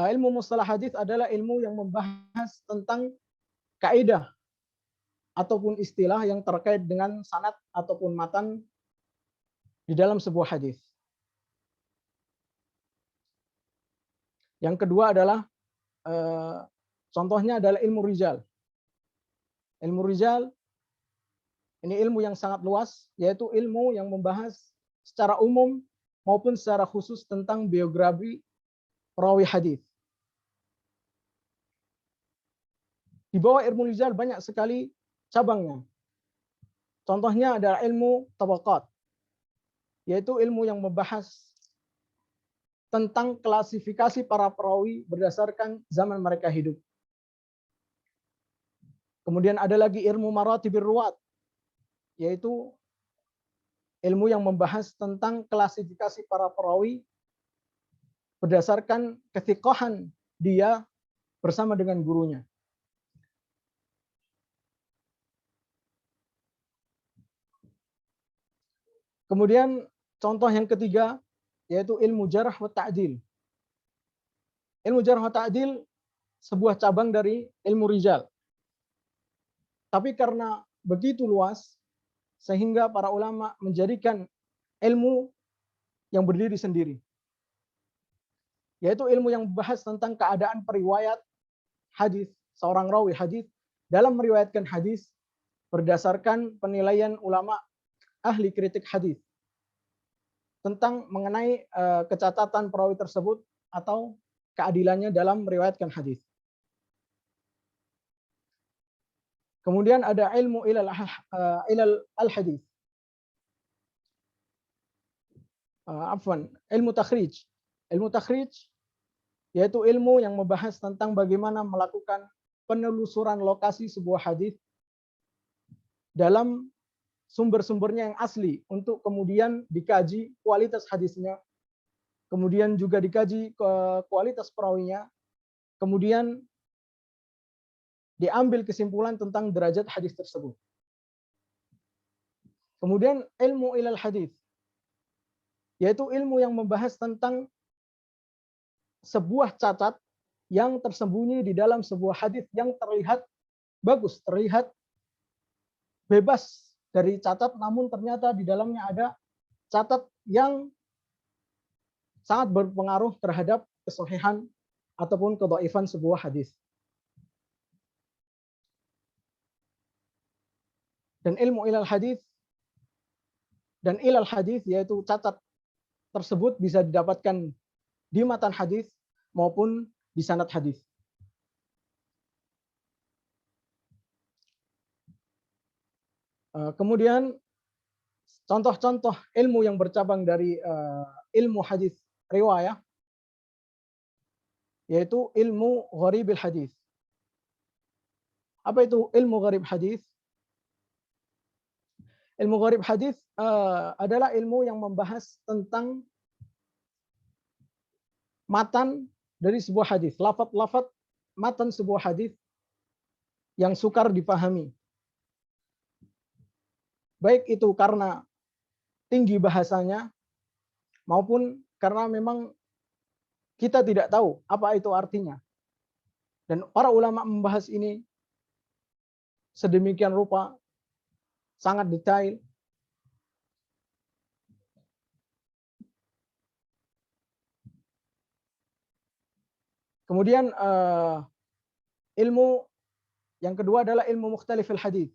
Ilmu mustalah hadis adalah ilmu yang membahas tentang kaidah ataupun istilah yang terkait dengan sanad ataupun matan di dalam sebuah hadis. Yang kedua adalah contohnya adalah ilmu rijal. Ilmu rijal ini ilmu yang sangat luas, yaitu ilmu yang membahas secara umum maupun secara khusus tentang biografi perawi hadis. Di bawah ilmu rijal banyak sekali cabangnya. Contohnya adalah ilmu tabaqat, yaitu ilmu yang membahas tentang klasifikasi para perawi berdasarkan zaman mereka hidup. Kemudian ada lagi ilmu maratibir ruwat, yaitu ilmu yang membahas tentang klasifikasi para perawi berdasarkan kethiqahan dia bersama dengan gurunya. Kemudian contoh yang ketiga yaitu ilmu jarh wa ta'dil. Ilmu jarh wa ta'dil sebuah cabang dari ilmu rijal. Tapi karena begitu luas sehingga para ulama menjadikan ilmu yang berdiri sendiri, yaitu ilmu yang membahas tentang keadaan periwayat hadis, seorang rawi hadis dalam meriwayatkan hadis berdasarkan penilaian ulama ahli kritik hadis tentang mengenai kecacatan perawi tersebut atau keadilannya dalam meriwayatkan hadis. Kemudian ada ilmu ilal al-hadis. Ilmu takhrij. Ilmu takhrij yaitu ilmu yang membahas tentang bagaimana melakukan penelusuran lokasi sebuah hadis dalam sumber-sumbernya yang asli untuk kemudian dikaji kualitas hadisnya, kemudian juga dikaji kualitas perawinya, kemudian diambil kesimpulan tentang derajat hadis tersebut. Kemudian ilmu ilal hadis, yaitu ilmu yang membahas tentang sebuah cacat yang tersembunyi di dalam sebuah hadis yang terlihat bagus, terlihat bebas dari cacat, namun ternyata di dalamnya ada cacat yang sangat berpengaruh terhadap kesahihan ataupun kedhaifan sebuah hadis. Dan ilmu ilal hadis dan ilal hadis yaitu cacat tersebut bisa didapatkan di matan hadis maupun di sanad hadis. Kemudian contoh-contoh ilmu yang bercabang dari ilmu hadis riwayah yaitu ilmu gharibil hadis. Apa itu ilmu gharib hadis? Ilmu gharib hadis adalah ilmu yang membahas tentang matan dari sebuah hadis, lafaz-lafaz matan sebuah hadis yang sukar dipahami. Baik itu karena tinggi bahasanya maupun karena memang kita tidak tahu apa itu artinya. Dan para ulama membahas ini sedemikian rupa, sangat detail. Kemudian ilmu yang kedua adalah ilmu mukhtalifil hadis.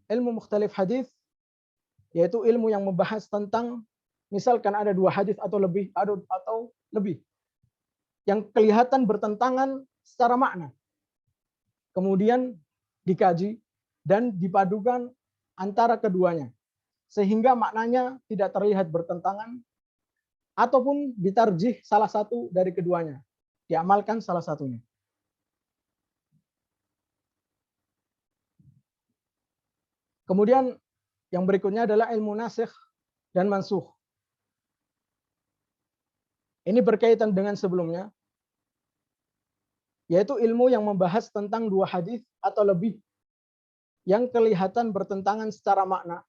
Ilmu mukhtalif hadis yaitu ilmu yang membahas tentang misalkan ada dua hadis atau lebih yang kelihatan bertentangan secara makna. Kemudian dikaji dan dipadukan antara keduanya sehingga maknanya tidak terlihat bertentangan ataupun ditarjih salah satu dari keduanya, diamalkan salah satunya. Kemudian yang berikutnya adalah ilmu nasikh dan mansukh. Ini berkaitan dengan sebelumnya, yaitu ilmu yang membahas tentang dua hadis atau lebih yang kelihatan bertentangan secara makna.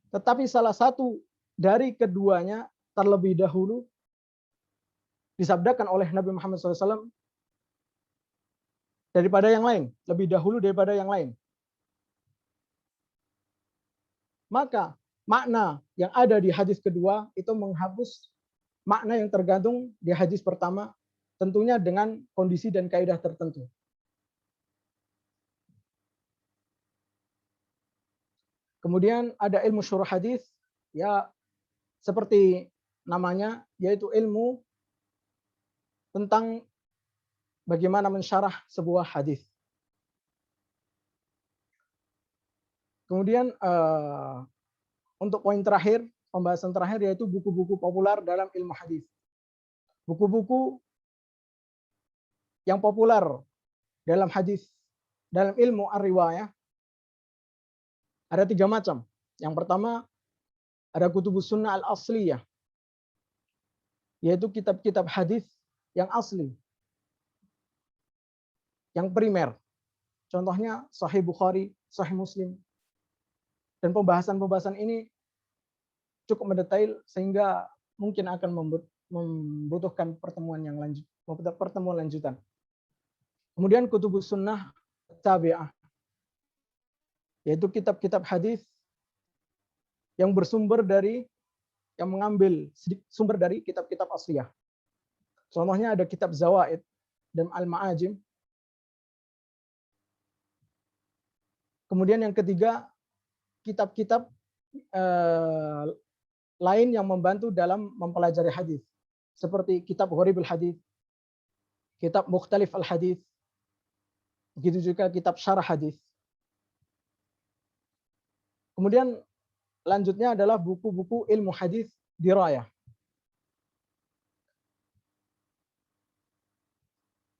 Tetapi salah satu dari keduanya terlebih dahulu disabdakan oleh Nabi Muhammad SAW daripada yang lain, lebih dahulu daripada yang lain. Maka makna yang ada di hadis kedua itu menghapus makna yang tergantung di hadis pertama, tentunya dengan kondisi dan kaidah tertentu. Kemudian ada ilmu syurah hadis, ya seperti namanya, yaitu ilmu tentang bagaimana mensyarah sebuah hadis. Kemudian untuk poin terakhir, pembahasan terakhir yaitu buku-buku populer dalam ilmu hadis. Buku-buku yang populer dalam hadis, dalam ilmu ar-riwayah ada 3 macam. Yang pertama ada kutubus sunnah al-asliyah, yaitu kitab-kitab hadis yang asli, yang primer. Contohnya Sahih Bukhari, Sahih Muslim. Dan pembahasan-pembahasan ini cukup mendetail sehingga mungkin akan membutuhkan pertemuan lanjutan. Kemudian kutubus sunnah tabi'ah, yaitu kitab-kitab hadis yang bersumber dari, yang mengambil sumber dari kitab-kitab asliyah. Contohnya ada kitab Zawaid dan Al-Ma'ajim. Kemudian yang ketiga, kitab-kitab lain yang membantu dalam mempelajari hadis, seperti kitab Gharibul Hadis, kitab Mukhtalif al-Hadis, begitu juga kitab Syarah Hadis. Kemudian lanjutnya adalah buku-buku ilmu hadis dirayah.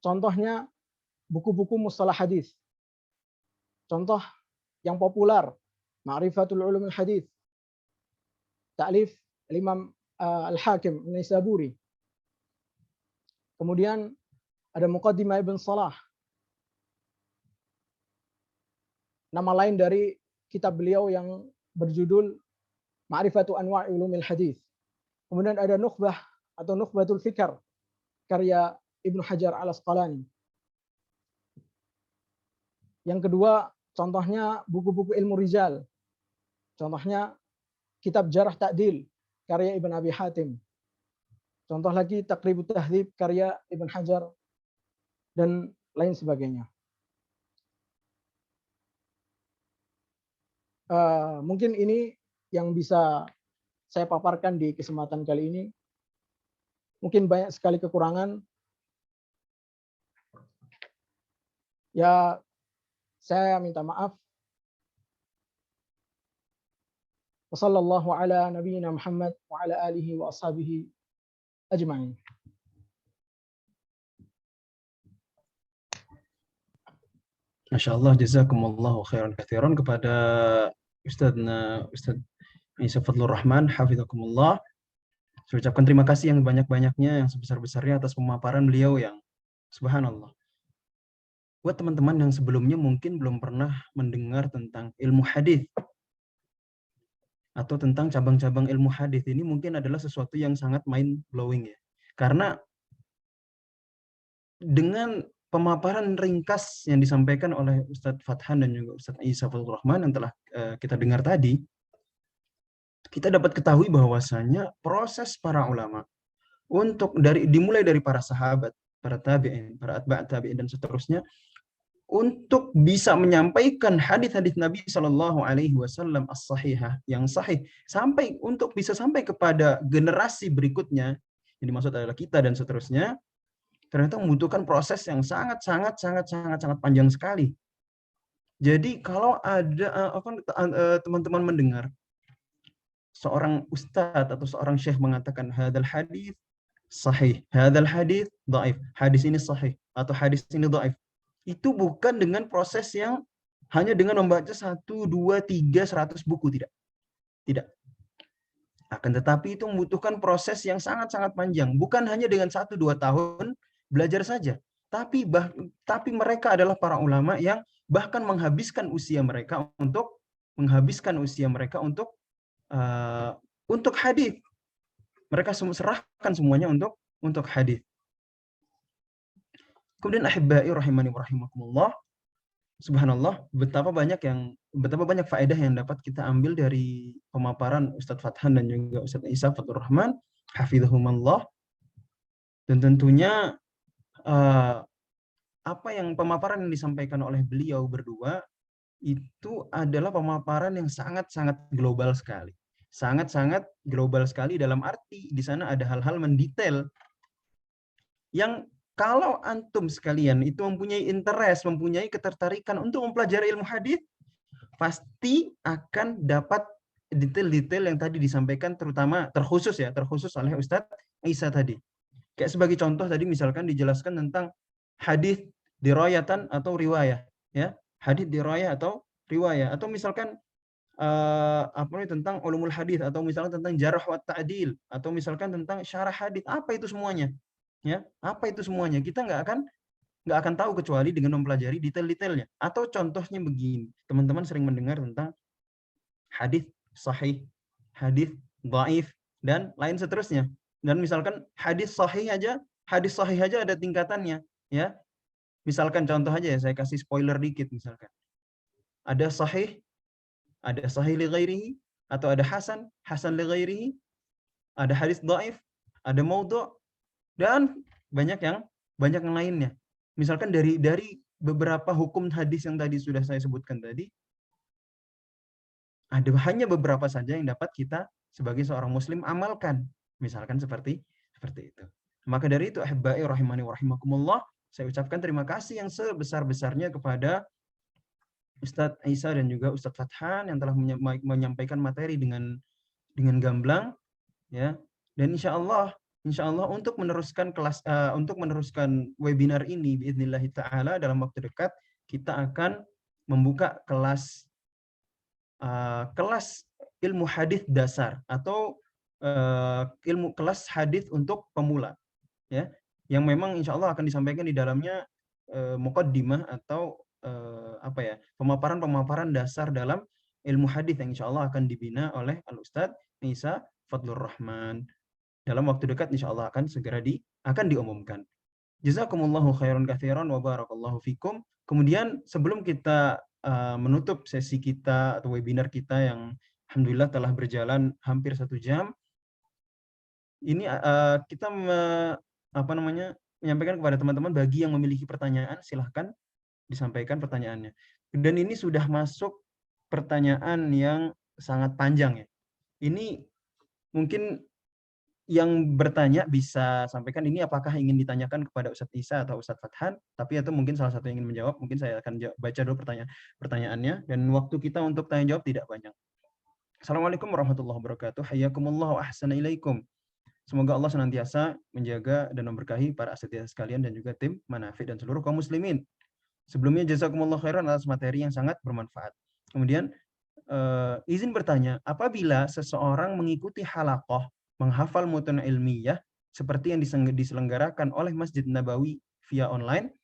Contohnya buku-buku mustalah hadis. Contoh yang populer, Ma'rifatul Ulumul Hadis, ta'lif Imam Al-Hakim An-Naisaburi. Kemudian ada Muqaddimah Ibn Salah. Nama lain dari kitab beliau yang berjudul Ma'rifatu Anwa'i Ulumil Hadis. Kemudian ada Nukhbah atau Nukhbatul Fikr karya Ibnu Hajar Al-Asqalani. Yang kedua, contohnya buku-buku ilmu rijal. Contohnya kitab Jarh Ta'dil karya Ibn Abi Hatim. Contoh lagi Taqribut Tahdzib karya Ibn Hajar dan lain sebagainya. Mungkin ini yang bisa saya paparkan di kesempatan kali ini. Mungkin banyak sekali kekurangan. Ya, saya minta maaf. Wassallallahu ala nabiyyina Muhammad wa ala alihi wa ashabihi ajma'in. Masya Allah, jazakumullahu khairan katsiran kepada Ustaz Isa Fadlur Rahman, hafizakumullah. Saya ucapkan terima kasih yang banyak-banyaknya, yang sebesar-besarnya atas pemaparan beliau yang subhanallah. Buat teman-teman yang sebelumnya mungkin belum pernah mendengar tentang ilmu hadis atau tentang cabang-cabang ilmu hadis, ini mungkin adalah sesuatu yang sangat mind blowing ya. Karena dengan pemaparan ringkas yang disampaikan oleh Ustadz Fathan dan juga Ustadz Isa Fadlur Rahman yang telah kita dengar tadi, kita dapat ketahui bahwasanya proses para ulama untuk dimulai dari para sahabat, para tabi'in, para atba' tabi'in dan seterusnya, untuk bisa menyampaikan hadis-hadis Nabi Shallallahu Alaihi Wasallam as-sahihah yang sahih untuk bisa sampai kepada generasi berikutnya, yang dimaksud adalah kita dan seterusnya, ternyata membutuhkan proses yang sangat panjang sekali. Jadi kalau ada teman-teman mendengar seorang ustadz atau seorang syekh mengatakan hadal hadis sahih, hadal hadis dhaif, hadis ini sahih atau hadis ini dhaif, itu bukan dengan proses yang hanya dengan membaca 1, 2, 3, 100 buku, tidak. Akan tetapi itu membutuhkan proses yang sangat panjang, bukan hanya dengan 1-2 tahun belajar saja, tapi mereka adalah para ulama yang bahkan menghabiskan usia mereka untuk hadis. Mereka serahkan semuanya untuk hadis. Kemudian ahibbai rahimani wa rahimakumullah, subhanallah, betapa banyak faedah yang dapat kita ambil dari pemaparan Ustadz Fathan dan juga Ustadz Isa Fadlur Rahman, hafizahumallah. Dan tentunya pemaparan yang disampaikan oleh beliau berdua itu adalah pemaparan yang sangat global sekali. Sangat global sekali dalam arti di sana ada hal-hal mendetail yang kalau antum sekalian itu mempunyai interest, mempunyai ketertarikan untuk mempelajari ilmu hadis, pasti akan dapat detail-detail yang tadi disampaikan, terkhusus oleh Ustadz Isa tadi. Kayak sebagai contoh tadi misalkan dijelaskan tentang hadis dirayatan atau riwayah, ya. Hadis dirayah atau riwayah, atau misalkan tentang ulumul hadis, atau misalkan tentang jarh wa ta'dil, atau misalkan tentang syarah hadis. Apa itu semuanya? Ya, apa itu semuanya? Kita nggak akan tahu kecuali dengan mempelajari detail-detailnya. Atau contohnya begini, teman-teman sering mendengar tentang hadis sahih, hadis dhaif, dan lain seterusnya. Dan misalkan hadis sahih aja ada tingkatannya, ya. Misalkan contoh aja ya, saya kasih spoiler dikit misalkan. Ada sahih ada sahih li ghairihi, atau ada hasan li ghairihi, ada hadis dhaif, ada maudhu', dan banyak yang lainnya. Misalkan dari beberapa hukum hadis yang tadi sudah saya sebutkan tadi, ada hanya beberapa saja yang dapat kita sebagai seorang muslim amalkan. Misalkan seperti itu. Maka dari itu, ahibba'i rahimani wa rahimakumullah, saya ucapkan terima kasih yang sebesar-besarnya kepada Ustadz Isa dan juga Ustadz Fathan yang telah menyampaikan materi dengan gamblang, ya. Dan insya Allah untuk meneruskan untuk meneruskan webinar ini biidznillah taala dalam waktu dekat kita akan membuka kelas ilmu hadis dasar atau kelas hadis untuk pemula, ya, yang memang insya Allah akan disampaikan di dalamnya muqaddimah atau pemaparan dasar dalam ilmu hadis yang insya Allah akan dibina oleh Al-Ustadz Isa Fadlur Rahman. Dalam waktu dekat insya Allah akan segera diumumkan. Jazakumullahu khairan katsiran wa barakallahu fikum. Kemudian sebelum kita menutup sesi kita atau webinar kita yang alhamdulillah telah berjalan hampir 1 jam, ini kita menyampaikan kepada teman-teman, bagi yang memiliki pertanyaan silahkan disampaikan pertanyaannya. Dan ini sudah masuk pertanyaan yang sangat panjang, ya. Ini mungkin yang bertanya bisa sampaikan ini apakah ingin ditanyakan kepada Ustadz Isa atau Ustadz Fathan, tapi atau mungkin salah satu yang ingin menjawab, mungkin saya akan baca dulu pertanyaannya, dan waktu kita untuk tanya jawab tidak banyak. Assalamualaikum warahmatullahi wabarakatuh. Hayyakumullah wa ahsana ilaikum. Semoga Allah senantiasa menjaga dan memberkahi para asatidzah sekalian dan juga tim Manafi dan seluruh kaum muslimin. Sebelumnya jazakumullah khairan atas materi yang sangat bermanfaat. Kemudian izin bertanya, apabila seseorang mengikuti halaqah menghafal mutun ilmiah seperti yang diselenggarakan oleh Masjid Nabawi via online,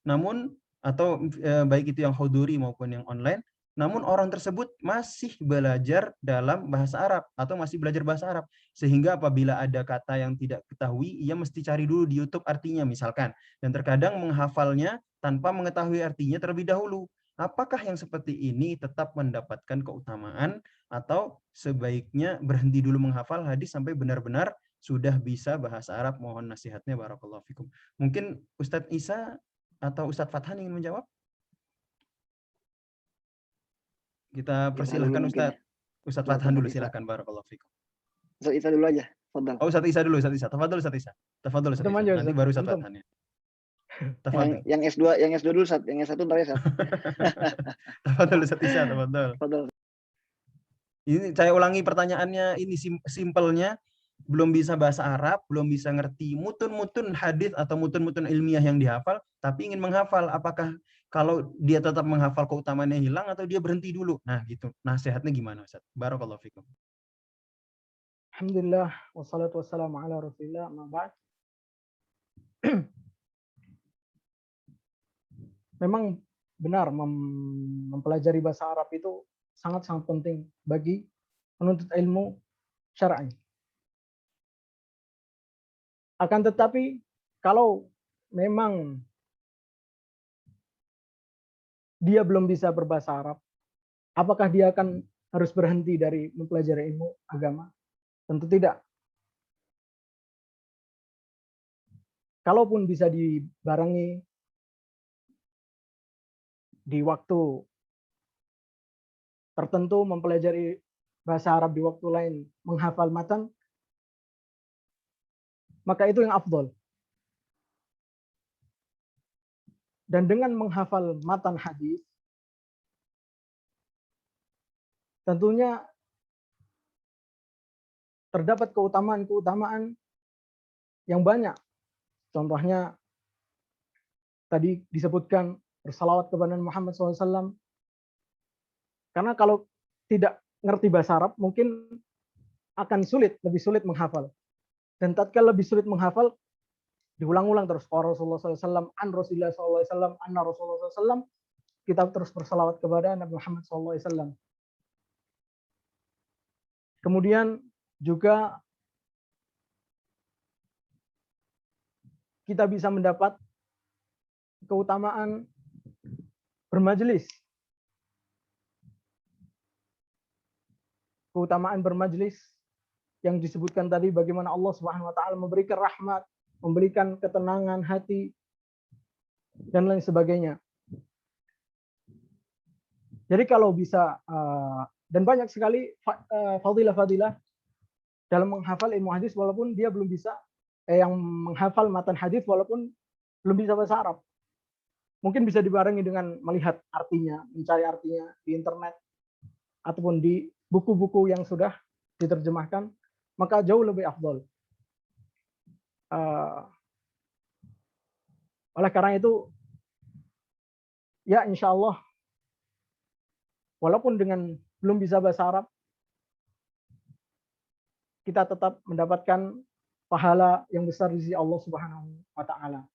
namun atau baik itu yang huduri maupun yang online, namun orang tersebut masih belajar dalam bahasa Arab atau masih belajar bahasa Arab, sehingga apabila ada kata yang tidak ketahui, ia mesti cari dulu di YouTube artinya misalkan, dan terkadang menghafalnya tanpa mengetahui artinya terlebih dahulu. Apakah yang seperti ini tetap mendapatkan keutamaan atau sebaiknya berhenti dulu menghafal hadis sampai benar-benar sudah bisa bahasa Arab? Mohon nasihatnya, barakallahu fikum. Mungkin Ustadz Isa atau Ustadz Fathan ingin menjawab? Kita persilahkan Ustadz Fathan dulu, silakan, barakallahu fikum. Ustadz Isa dulu aja, fadal. Oh, Ustadz Isa dulu, Ustadz Isa. Tafadhol Ustadz Isa. Tafadhol Ustadz Isa. Nanti baru Ustadz Fathan, ya. Yang S2 dulu, Ustadz. Yang S1 ntar ya, Ustadz. Tafadhol Ustadz Isa, tafadhol. Ini saya ulangi pertanyaannya, ini simpelnya, belum bisa bahasa Arab, belum bisa ngerti mutun-mutun hadis atau mutun-mutun ilmiah yang dihafal, tapi ingin menghafal. Apakah kalau dia tetap menghafal keutamaannya hilang atau dia berhenti dulu? Nah, gitu. Nasihatnya gimana, Ustaz? Barakallahu fikum. Alhamdulillah, wassalatu wassalamu ala Rasulillah, ma ba'd. Memang benar mempelajari bahasa Arab itu sangat-sangat penting bagi penuntut ilmu syar'i. Akan tetapi kalau memang dia belum bisa berbahasa Arab, apakah dia akan harus berhenti dari mempelajari ilmu agama? Tentu tidak. Kalaupun bisa dibarengi di waktu tertentu mempelajari bahasa Arab, di waktu lain menghafal matan, maka itu yang afdol. Dan dengan menghafal matan hadis, tentunya terdapat keutamaan-keutamaan yang banyak. Contohnya tadi disebutkan bersalawat kepada Muhammad SAW. Karena kalau tidak ngerti bahasa Arab, mungkin akan lebih sulit menghafal. Dan tatkala lebih sulit menghafal, diulang-ulang terus. Rasulullah SAW, an Rasulullah SAW, anna Rasulullah SAW, kita terus bersalawat kepada Nabi Muhammad SAW. Kemudian juga kita bisa mendapat keutamaan bermajelis keutamaan bermajlis yang disebutkan tadi, bagaimana Allah Subhanahu wa taala memberikan rahmat, memberikan ketenangan hati dan lain sebagainya. Jadi kalau bisa, dan banyak sekali fadilah-fadilah dalam menghafal ilmu hadis walaupun dia belum bisa, yang menghafal matan hadis walaupun belum bisa bahasa Arab. Mungkin bisa dibarengi dengan melihat artinya, mencari artinya di internet ataupun di buku-buku yang sudah diterjemahkan, maka jauh lebih afdol. Oleh karena itu, ya insya Allah, walaupun dengan belum bisa bahasa Arab, kita tetap mendapatkan pahala yang besar di sisi Allah Subhanahu wa taala.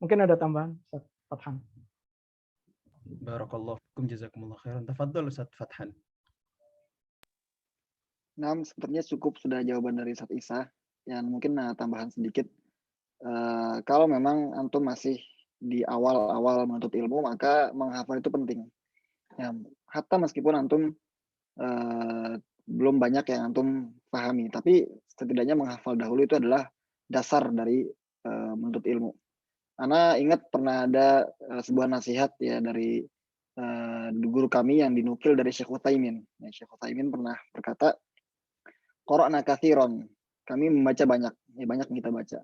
Mungkin ada tambahan, Ustaz Fathan. Barakallahu fikum, jazakumullah khairan. Tafadhol Ustaz Fathan. Nah, sepertinya cukup sudah jawaban dari Ustaz Isa. Yang mungkin tambahan sedikit. Kalau memang antum masih di awal-awal menuntut ilmu, maka menghafal itu penting. Ya, hatta meskipun antum belum banyak yang antum pahami, tapi setidaknya menghafal dahulu itu adalah dasar dari menuntut ilmu. Ana ingat pernah ada sebuah nasihat ya dari guru kami yang dinukil dari Syekh Utsaimin. Ya, Syekh Utsaimin pernah berkata, "Qara'na katsiran." Kami membaca banyak, ya banyak yang kita baca.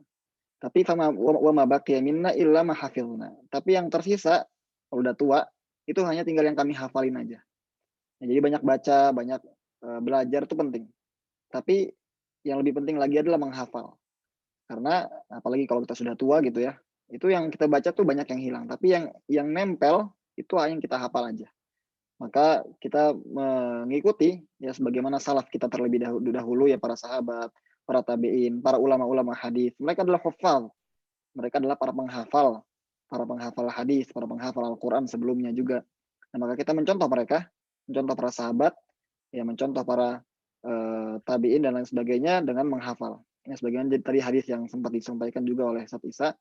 Tapi wa ma baqiya minna illa ma hafizna. Tapi yang tersisa kalau udah tua itu hanya tinggal yang kami hafalin aja. Ya, jadi banyak baca, banyak belajar itu penting. Tapi yang lebih penting lagi adalah menghafal. Karena apalagi kalau kita sudah tua gitu ya, itu yang kita baca tuh banyak yang hilang. Tapi yang nempel itu hanya yang kita hafal aja. Maka kita mengikuti ya sebagaimana salaf kita terlebih dahulu ya, para sahabat, para tabi'in, para ulama-ulama hadis. Mereka adalah hufaz. Mereka adalah para penghafal hadis, para penghafal Al-Qur'an sebelumnya juga. Nah, maka kita mencontoh mereka, mencontoh para sahabat, ya mencontoh para tabi'in dan lain sebagainya dengan menghafal. Ya, sebagaimana tadi hadis yang sempat disampaikan juga oleh Ustaz Isa,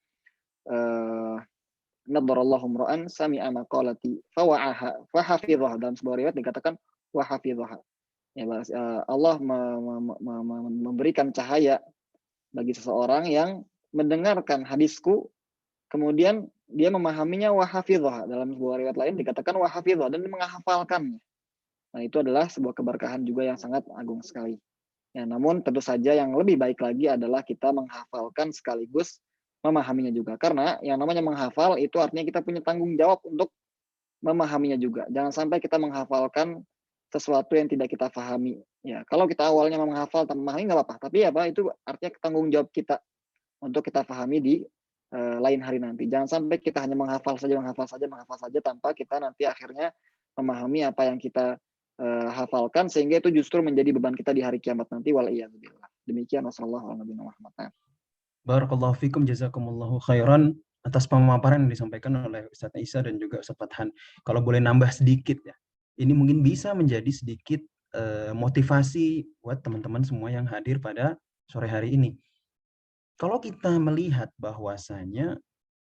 nadarallahu imra'an sami'a maqalati fawa'aha fahafidhaha. Dalam sebuah riwayat dikatakan wahafidhaha. Ya, Allah memberikan cahaya bagi seseorang yang mendengarkan hadisku, kemudian dia memahaminya wahafidhaha. Dalam sebuah riwayat lain dikatakan wahafidhaha, dan menghafalkannya. Nah, itu adalah sebuah keberkahan juga yang sangat agung sekali. Ya, namun tentu saja yang lebih baik lagi adalah kita menghafalkan sekaligus memahaminya juga. Karena yang namanya menghafal itu artinya kita punya tanggung jawab untuk memahaminya juga. Jangan sampai kita menghafalkan sesuatu yang tidak kita pahami. Ya, kalau kita awalnya menghafal tanpa memahami nggak apa-apa. Tapi apa itu artinya tanggung jawab kita untuk kita pahami di lain hari nanti. Jangan sampai kita hanya menghafal saja tanpa kita nanti akhirnya memahami apa yang kita hafalkan, sehingga itu justru menjadi beban kita di hari kiamat nanti. Wal'iyadzubillah. Demikian, wassalamualaikum warahmatullahi wabarakatuh. Barakallahu fikum, jazakumullahu khairan atas pemaparan yang disampaikan oleh Ustaz Isa dan juga Ustaz Fathan. Kalau boleh nambah sedikit ya, ini mungkin bisa menjadi sedikit motivasi buat teman-teman semua yang hadir pada sore hari ini. Kalau kita melihat bahwasanya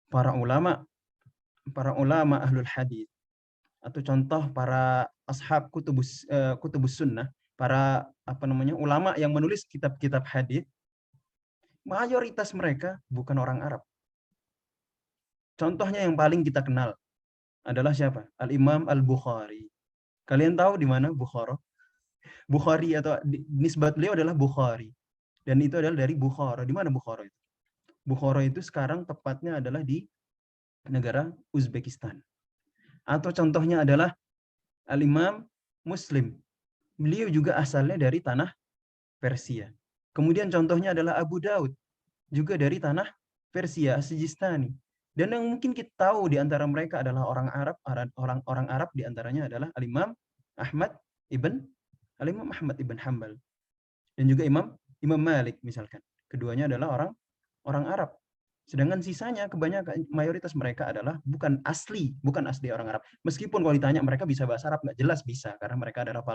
para ulama ahlul hadis atau contoh para ashab kutubus sunnah, para ulama yang menulis kitab-kitab hadis, mayoritas mereka bukan orang Arab. Contohnya yang paling kita kenal adalah siapa? Al-Imam Al-Bukhari. Kalian tahu di mana Bukhara? Bukhari atau nisbat beliau adalah Bukhari. Dan itu adalah dari Bukhara. Di mana Bukhara itu? Bukhara itu sekarang tepatnya adalah di negara Uzbekistan. Atau contohnya adalah Al-Imam Muslim. Beliau juga asalnya dari tanah Persia. Kemudian contohnya adalah Abu Daud, juga dari tanah Persia, Sijistani. Dan yang mungkin kita tahu di antara mereka adalah orang Arab di antaranya adalah Al-Imam Ahmad ibn Hanbal. Dan juga Imam Malik misalkan. Keduanya adalah orang Arab. Sedangkan sisanya kebanyakan mayoritas mereka adalah bukan asli orang Arab. Meskipun kalau ditanya mereka bisa bahasa Arab, nggak jelas bisa, karena mereka adalah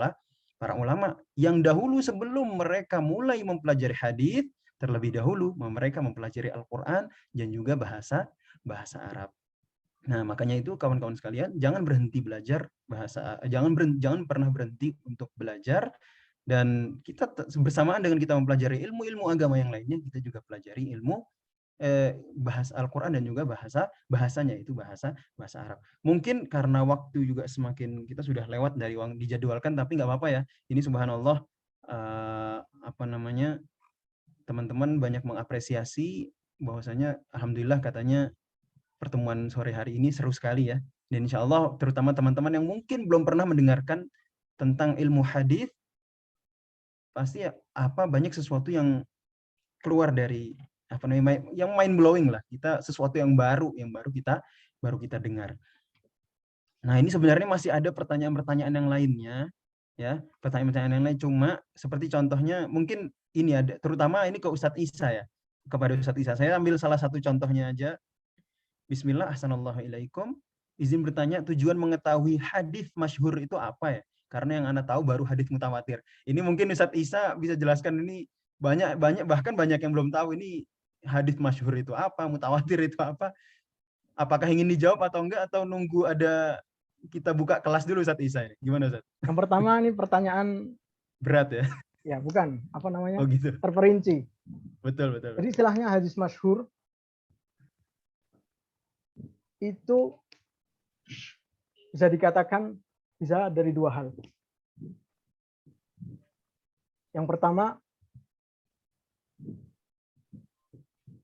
para ulama yang dahulu sebelum mereka mulai mempelajari hadis, terlebih dahulu mereka mempelajari Al-Qur'an dan juga bahasa Arab. Nah, makanya itu kawan-kawan sekalian, jangan berhenti belajar bahasa, jangan pernah berhenti untuk belajar Dan kita bersamaan dengan kita mempelajari ilmu-ilmu agama yang lainnya, kita juga pelajari ilmu bahasa Al-Quran dan juga bahasanya itu bahasa Arab. Mungkin karena waktu juga semakin kita sudah lewat dari yang dijadwalkan, tapi nggak apa-apa ya. Ini subhanallah apa namanya, teman-teman banyak mengapresiasi bahwasanya alhamdulillah katanya pertemuan sore hari ini seru sekali ya. Dan insya Allah terutama teman-teman yang mungkin belum pernah mendengarkan tentang ilmu hadis, pasti banyak sesuatu yang keluar dari apa namanya, yang mind blowing lah, kita sesuatu yang baru kita dengar. Nah, ini sebenarnya masih ada pertanyaan-pertanyaan yang lainnya ya, pertanyaan-pertanyaan yang lain, cuma seperti contohnya mungkin ini ada, terutama ini ke Ustadz Isa ya, kepada Ustadz Isa. Saya ambil salah satu contohnya aja. Bismillah, assalamualaikum. Izin bertanya, tujuan mengetahui hadis masyhur itu apa ya? Karena yang Anda tahu baru hadis mutawatir. Ini mungkin Ustadz Isa bisa jelaskan, ini banyak bahkan banyak yang belum tahu ini hadis masyhur itu apa, mutawatir itu apa. Apakah ingin dijawab atau enggak, atau nunggu ada kita buka kelas dulu Ustadz Isa ini? Gimana Ustadz? Yang pertama ini pertanyaan berat ya? Ya, bukan. Apa namanya? Oh gitu. Terperinci. Betul. Jadi istilahnya hadis masyhur itu bisa dikatakan bisa dari dua hal. Yang pertama,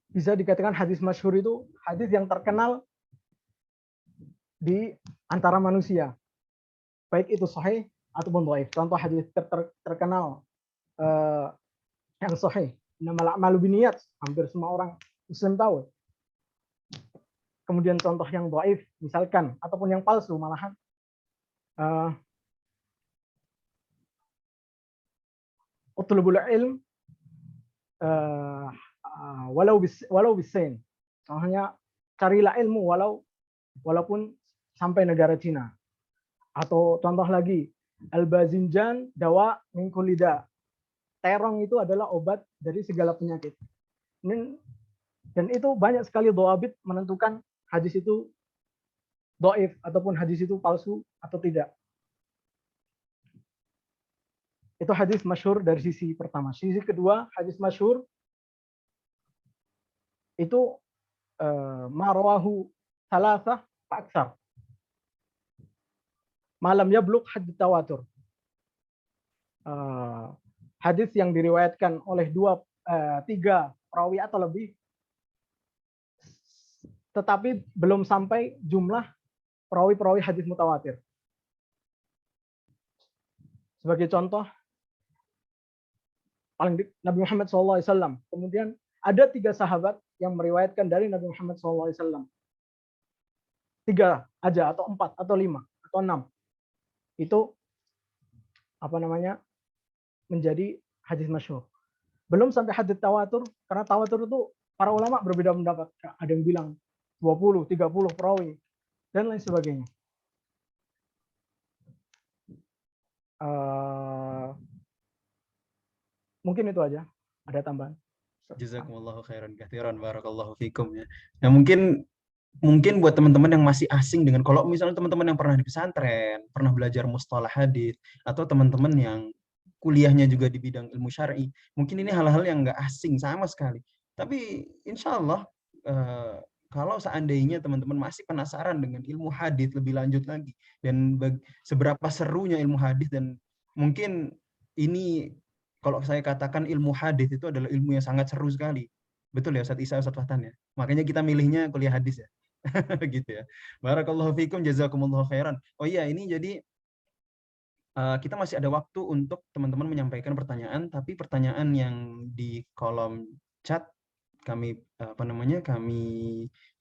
bisa dikatakan hadis masyhur itu hadis yang terkenal di antara manusia, baik itu sahih ataupun dhaif. Contoh hadis terkenal yang sahih, innamal a'malu binniyat, hampir semua orang Muslim tahu. Kemudian contoh yang dhaif misalkan, ataupun yang palsu malahan, utlubul ilm walau bisain. Contohnya, carilah ilmu walaupun sampai negara Cina. Atau contoh lagi, al-bazinjan dawa min kulli da. Terong itu adalah obat dari segala penyakit. Dan itu banyak sekali dhawabit menentukan hadis itu dhaif ataupun hadis itu palsu atau tidak. Itu hadis masyhur dari sisi pertama. Sisi kedua, hadis masyhur itu marawahu thalathah fa'aksar. Malam yablugh hadd tawatur. Hadis yang diriwayatkan oleh 3 perawi atau lebih, tetapi belum sampai jumlah perawi-perawi hadis mutawatir. Sebagai contoh, Nabi Muhammad SAW. Kemudian ada 3 sahabat yang meriwayatkan dari Nabi Muhammad SAW. 3 aja, atau 4, atau 5, atau 6. Itu menjadi hadis masyhur. Belum sampai hadis tawatur, karena tawatur itu para ulama berbeda pendapat. Ada yang bilang 20, 30 perawi, dan lain sebagainya. Mungkin itu aja. Ada tambahan? Jazakumullahu khairan katsiran, barakallahu fikum ya. Nah, mungkin buat teman-teman yang masih asing dengan, kalau misalnya teman-teman yang pernah di pesantren, pernah belajar mustalah hadis, atau teman-teman yang kuliahnya juga di bidang ilmu syar'i, mungkin ini hal-hal yang nggak asing sama sekali. Tapi insya Allah kalau seandainya teman-teman masih penasaran dengan ilmu hadis lebih lanjut lagi, dan seberapa serunya ilmu hadis, dan mungkin ini kalau saya katakan ilmu hadis itu adalah ilmu yang sangat seru sekali. Betul ya Ustadz Isa, Ustadz Fahtan ya? Makanya kita milihnya kuliah hadis ya. Gitu ya. Barakallahu fikum, jazakumullahu khairan. Oh iya, ini jadi kita masih ada waktu untuk teman-teman menyampaikan pertanyaan, tapi pertanyaan yang di kolom chat kami kami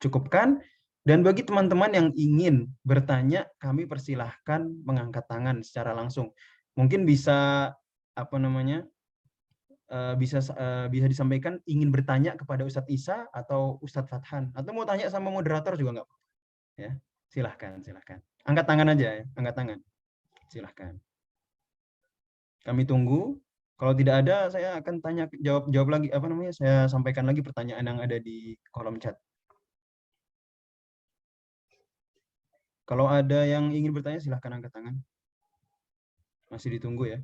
cukupkan. Dan bagi teman-teman yang ingin bertanya, kami persilahkan mengangkat tangan secara langsung. Mungkin bisa bisa disampaikan ingin bertanya kepada Ustadz Isa atau Ustadz Fathan, atau mau tanya sama moderator juga nggak apa-apa ya. Silahkan angkat tangan aja ya, angkat tangan, silahkan, kami tunggu. Kalau tidak ada, saya akan jawab lagi, saya sampaikan lagi pertanyaan yang ada di kolom chat. Kalau ada yang ingin bertanya, silahkan angkat tangan. Masih ditunggu ya.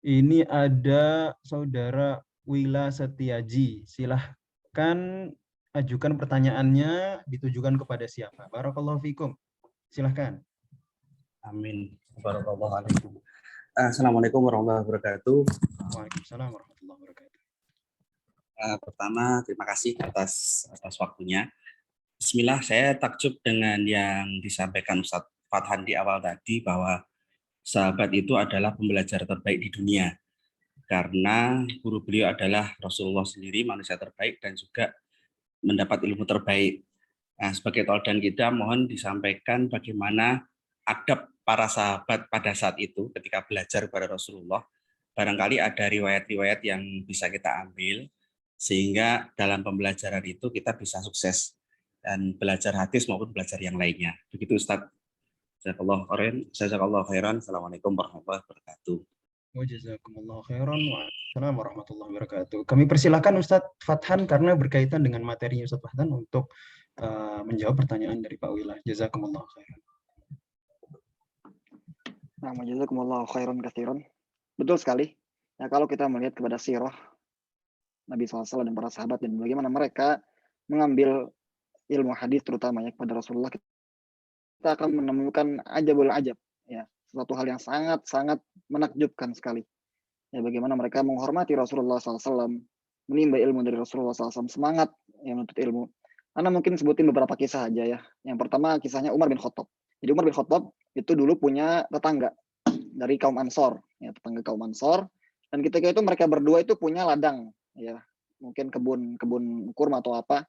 Ini ada Saudara Wila Setiaji. Silahkan ajukan pertanyaannya, ditujukan kepada siapa? Barakallahu fikum. Silahkan. Amin. Barakallahu. Assalamualaikum warahmatullahi wabarakatuh. Waalaikumsalam warahmatullahi wabarakatuh. Pertama, terima kasih atas waktunya. Bismillah, saya takjub dengan yang disampaikan Ustadz Fathan di awal tadi bahwa sahabat itu adalah pembelajar terbaik di dunia. Karena guru beliau adalah Rasulullah sendiri, manusia terbaik dan juga mendapat ilmu terbaik. Nah, sebagai teladan kita, mohon disampaikan bagaimana adab para sahabat pada saat itu ketika belajar kepada Rasulullah. Barangkali ada riwayat-riwayat yang bisa kita ambil, sehingga dalam pembelajaran itu kita bisa sukses dan belajar hadis maupun belajar yang lainnya. Begitu Ustadz. Jazakallahu khairan. Assalamualaikum warahmatullahi wabarakatuh. Jazakumullahu khairan. Waalaikumsalam warahmatullahi wabarakatuh. Kami persilakan Ustadz Fathan karena berkaitan dengan materinya Ustadz Fathan untuk menjawab pertanyaan dari Pak Wila. Jazakumullahu khairan. Nah, jazakumullahu khairan katsiran. Betul sekali. Ya, kalau kita melihat kepada sirah Nabi SAW dan para sahabat dan bagaimana mereka mengambil ilmu hadis terutamanya kepada Rasulullah, kita akan menemukan ajabul ajab, ya, suatu hal yang sangat menakjubkan sekali. Ya, bagaimana mereka menghormati Rasulullah SAW, menimba ilmu dari Rasulullah SAW, semangat yang menuntut ilmu. Anda mungkin sebutin beberapa kisah aja ya. Yang pertama kisahnya Umar bin Khattab. Jadi Umar bin Khattab itu dulu punya tetangga dari kaum Ansor, ya, tetangga kaum Ansor. Dan ketika itu mereka berdua itu punya ladang, ya, mungkin kebun kurma atau apa.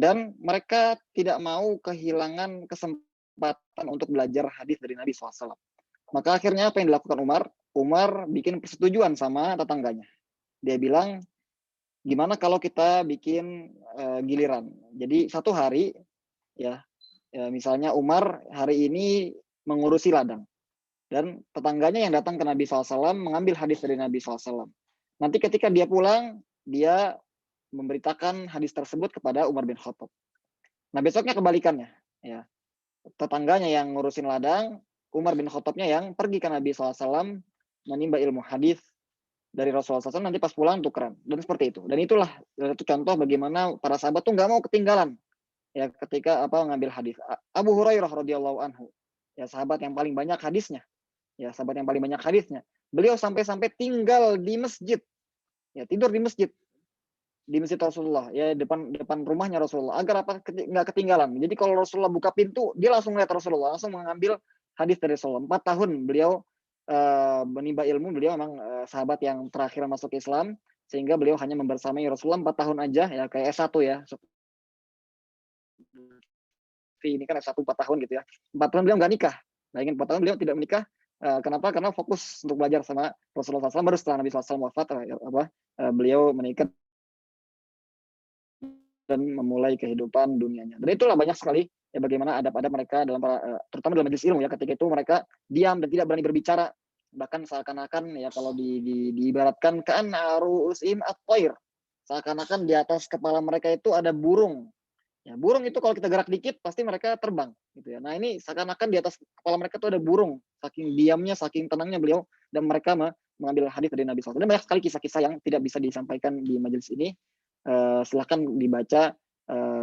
Dan mereka tidak mau kehilangan kesempatan untuk belajar hadis dari Nabi SAW. Maka akhirnya apa yang dilakukan Umar? Umar bikin persetujuan sama tetangganya. Dia bilang, gimana kalau kita bikin giliran? Jadi satu hari, ya, misalnya Umar hari ini mengurusi ladang. Dan tetangganya yang datang ke Nabi SAW mengambil hadis dari Nabi SAW. Nanti ketika dia pulang, dia memberitakan hadis tersebut kepada Umar bin Khattab. Nah, besoknya kebalikannya, ya. Tetangganya yang ngurusin ladang, Umar bin Khattabnya yang pergi ke Nabi SAW menimba ilmu hadis dari Rasulullah SAW, nanti pas pulang tukeran. Dan seperti itu. Dan itulah satu contoh bagaimana para sahabat tuh nggak mau ketinggalan, ya, ketika ngambil hadis. Abu Hurairah radhiyallahu anhu, ya, sahabat yang paling banyak hadisnya, ya, sahabat yang paling banyak hadisnya. Beliau sampai tinggal di masjid, ya, tidur di masjid Rasulullah, ya, depan rumahnya Rasulullah, agar apa, nggak ketinggalan. Jadi kalau Rasulullah buka pintu, dia langsung lihat Rasulullah, langsung mengambil hadis dari Rasulullah. 4 tahun beliau menimba ilmu. Beliau memang sahabat yang terakhir masuk Islam, sehingga beliau hanya membersamai Rasulullah 4 tahun aja, ya, kayak S1 ya. Ini kan S1 4 tahun gitu ya. 4 tahun beliau nggak nikah. Bayangin 4 tahun beliau tidak menikah. Kenapa? Karena fokus untuk belajar sama Rasulullah SAW. Baru setelah Nabi SAW wafat, beliau menikah dan memulai kehidupan dunianya. Dan itulah banyak sekali, ya, bagaimana adab-adab mereka dalam terutama dalam majelis ilmu, ya, ketika itu mereka diam dan tidak berani berbicara, bahkan seakan-akan, ya, kalau diibaratkan kan ru'usim at-thair, seakan-akan di atas kepala mereka itu ada burung. Ya, burung itu kalau kita gerak dikit pasti mereka terbang, gitu ya. Nah, ini seakan-akan di atas kepala mereka itu ada burung, saking diamnya, saking tenangnya beliau, dan mereka mengambil hadis dari Nabi SAW. Dan banyak sekali kisah-kisah yang tidak bisa disampaikan di majelis ini. Silahkan dibaca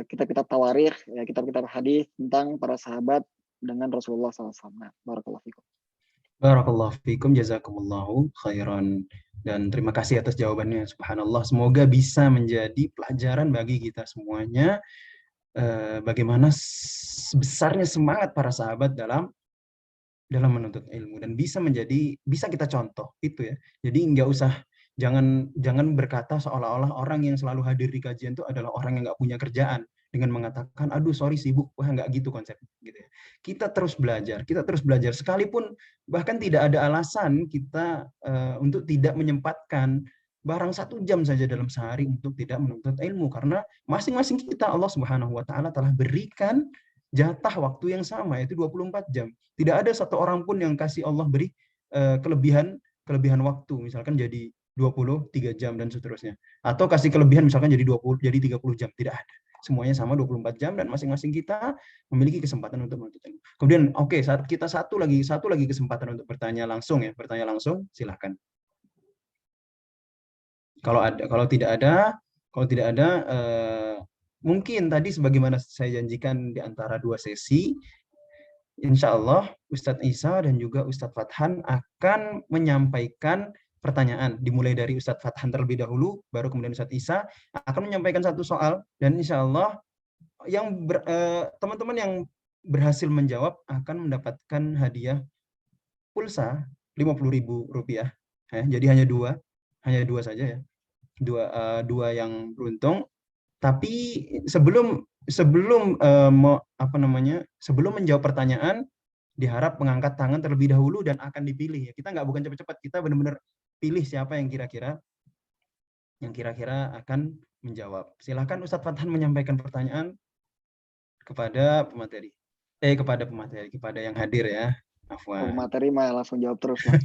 kitab-kitab tawarikh, ya, kitab-kitab hadis tentang para sahabat dengan Rasulullah SAW. Nah, barakallahu fikum. Barakallahu fikum, jazakumullahu khairan. Dan terima kasih atas jawabannya. Subhanallah, semoga bisa menjadi pelajaran bagi kita semuanya, bagaimana besarnya semangat para sahabat dalam menuntut ilmu, dan bisa kita contoh itu, ya. Jadi jangan berkata seolah-olah orang yang selalu hadir di kajian itu adalah orang yang nggak punya kerjaan dengan mengatakan, aduh sorry sibuk. Wah, nggak gitu konsepnya, gitu ya. Kita terus belajar sekalipun bahkan tidak ada alasan kita untuk tidak menyempatkan barang 1 jam saja dalam sehari untuk tidak menuntut ilmu, karena masing-masing kita Allah Subhanahu wa taala telah berikan jatah waktu yang sama, yaitu 24 jam. Tidak ada satu orang pun yang kasih Allah beri kelebihan waktu, misalkan jadi 23 jam dan seterusnya. Atau kasih kelebihan misalkan jadi 30 jam. Tidak ada. Semuanya sama 24 jam dan masing-masing kita memiliki kesempatan untuk menuntut ilmu. Kemudian saat kita satu lagi kesempatan untuk bertanya langsung, ya. Bertanya langsung, silahkan. Kalau tidak ada, mungkin tadi sebagaimana saya janjikan di antara 2 sesi, insya Allah Ustadz Isa dan juga Ustadz Fathan akan menyampaikan pertanyaan, dimulai dari Ustadz Fathan terlebih dahulu, baru kemudian Ustadz Isa akan menyampaikan satu soal, dan insya Allah teman-teman yang berhasil menjawab akan mendapatkan hadiah pulsa Rp50.000. Jadi hanya dua saja ya, dua yang beruntung. Tapi sebelum menjawab pertanyaan, diharap mengangkat tangan terlebih dahulu dan akan dipilih. Kita bukan cepat-cepat, kita benar-benar pilih siapa yang kira-kira akan menjawab. Silakan Ustadz Fathan menyampaikan pertanyaan kepada pemateri, kepada yang hadir ya. Afwan. Materi mah langsung jawab terus lah.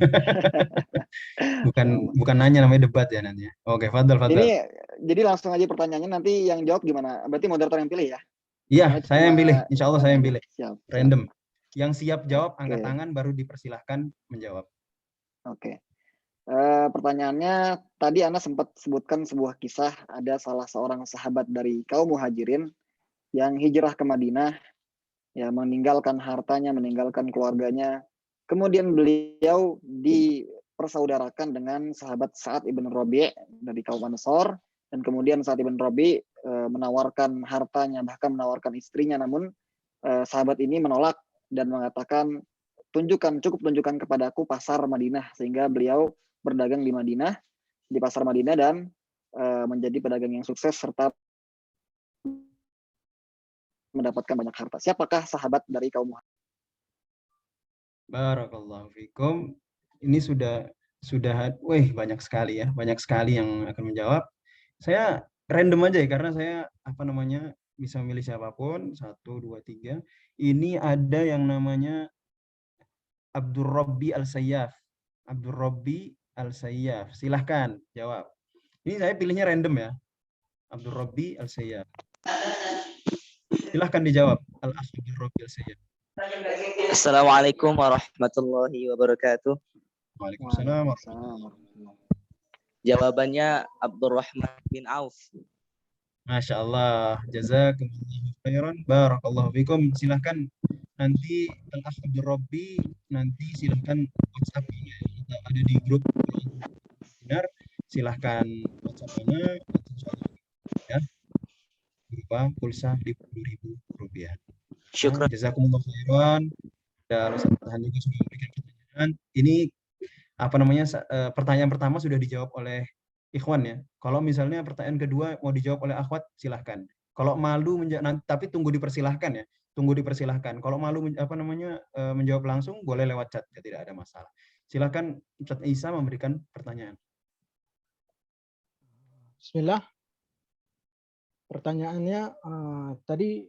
bukan nanya, namanya debat ya nanti. Oke, Fadal. Ini jadi langsung aja pertanyaannya, nanti yang jawab gimana? Berarti moderator yang pilih ya? Iya, saya yang pilih. Insya Allah saya yang pilih. Siap. Random. Yang siap jawab angkat tangan, baru dipersilahkan menjawab. Oke. Pertanyaannya, tadi Anda sempat sebutkan sebuah kisah, ada salah seorang sahabat dari kaum muhajirin yang hijrah ke Madinah, ya, meninggalkan hartanya, meninggalkan keluarganya. Kemudian beliau dipersaudarakan dengan sahabat Sa'ad ibn Rabi' dari kaum Ansor, dan kemudian Sa'ad ibn Rabi' menawarkan hartanya, bahkan menawarkan istrinya, namun sahabat ini menolak dan mengatakan, cukup tunjukkan kepadaku pasar Madinah, sehingga beliau berdagang di Madinah, di pasar Madinah, dan menjadi pedagang yang sukses serta mendapatkan banyak harta. Siapakah sahabat dari kaum muhajirin? Barakallahu fikum. Ini sudah banyak sekali ya, banyak sekali yang akan menjawab. Saya random aja ya, karena saya bisa milih siapapun. 1, 2, 3. Ini ada yang namanya Abdur Robbi Al-Sayyaf. Abdur Robbi Al-Sayyaf. Silahkan jawab. Ini saya pilihnya random ya. Abdur Robbi Al-Sayyaf. Silahkan dijawab. Abdur Robbi Al-Sayyaf. Assalamualaikum warahmatullahi wabarakatuh. Waalaikumsalam. Jawabannya Abdurrahman bin Auf. Masya Allah. Jazakumullahu khairan. Barakallahu fikum. Silahkan nanti Abdur Robbi, nanti silahkan WhatsApp ada di grup benar. Silahkan WhatsApp-nya ya, berupa pulsa Rp50.000. Syukran. Jazakumullahu khairan. Dan Ustaz Fathan juga sudah memberikan pertanyaan. Ini pertanyaan pertama sudah dijawab oleh ikhwan ya. Kalau misalnya pertanyaan kedua mau dijawab oleh akhwat, silahkan. Kalau malu tapi tunggu dipersilahkan ya. Tunggu dipersilahkan. Kalau malu menjawab langsung, boleh lewat chat, ya, tidak ada masalah. Silahkan Ustaz Isa memberikan pertanyaan. Bismillah. Pertanyaannya tadi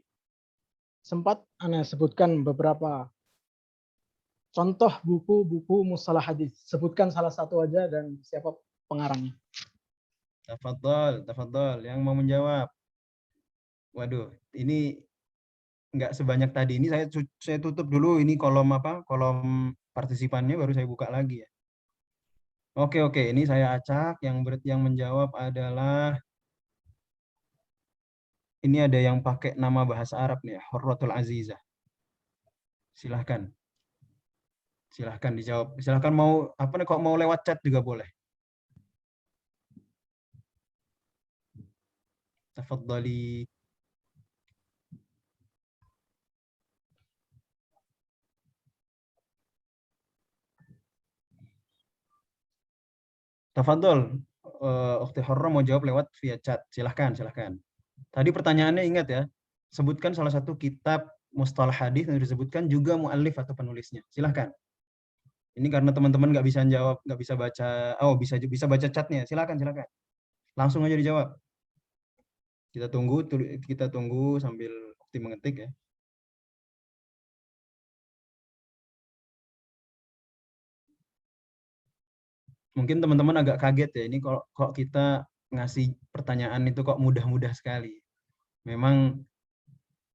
sempat Anda sebutkan beberapa contoh buku-buku mustalah hadis. Sebutkan salah satu aja dan siapa pengarangnya. Tafadhol. Yang mau menjawab. Waduh, ini nggak sebanyak tadi. Ini saya tutup dulu ini kolom partisipannya, baru saya buka lagi ya. Oke. Ini saya acak. Yang menjawab adalah, ini ada yang pakai nama bahasa Arab nih, Hurratul Azizah. Silahkan dijawab. Silahkan mau lewat chat juga boleh. Tafadhali. Tafadhol. Ukhti Hurra mau jawab lewat via chat. Silahkan. Tadi pertanyaannya ingat ya, sebutkan salah satu kitab mustalah hadis yang disebutkan, juga muallif atau penulisnya. Silahkan. Ini karena teman-teman nggak bisa jawab, nggak bisa baca, bisa baca chatnya. Silahkan. Langsung aja dijawab. Kita tunggu sambil Ukti mengetik ya. Mungkin teman-teman agak kaget ya, ini kok kita ngasih pertanyaan itu kok mudah-mudah sekali. Memang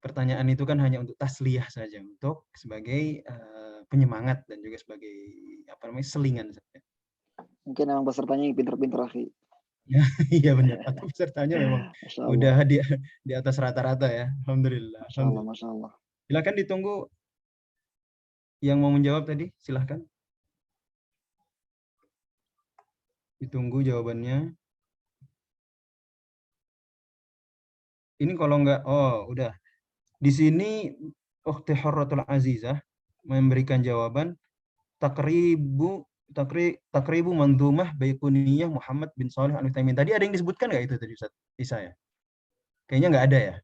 pertanyaan itu kan hanya untuk tasliyah saja, untuk sebagai penyemangat dan juga sebagai selingan saja. Mungkin memang pesertanya yang pinter-pinter, akhi. Iya benar. Atau pesertanya memang Masya udah Allah. di atas rata-rata ya. Alhamdulillah. Masya Allah. Alhamdulillah. Masya Allah. Silakan ditunggu yang mau menjawab tadi. Silahkan. Ditunggu jawabannya. Ini kalau enggak, oh udah. Di sini Ukhti Hurratul Azizah memberikan jawaban takribu mandhumah Baiquniyah Muhammad bin Shalih Al-Utsaimin. Tadi ada yang disebutkan nggak itu tadi Ustaz Isa ya? Kayaknya nggak ada ya.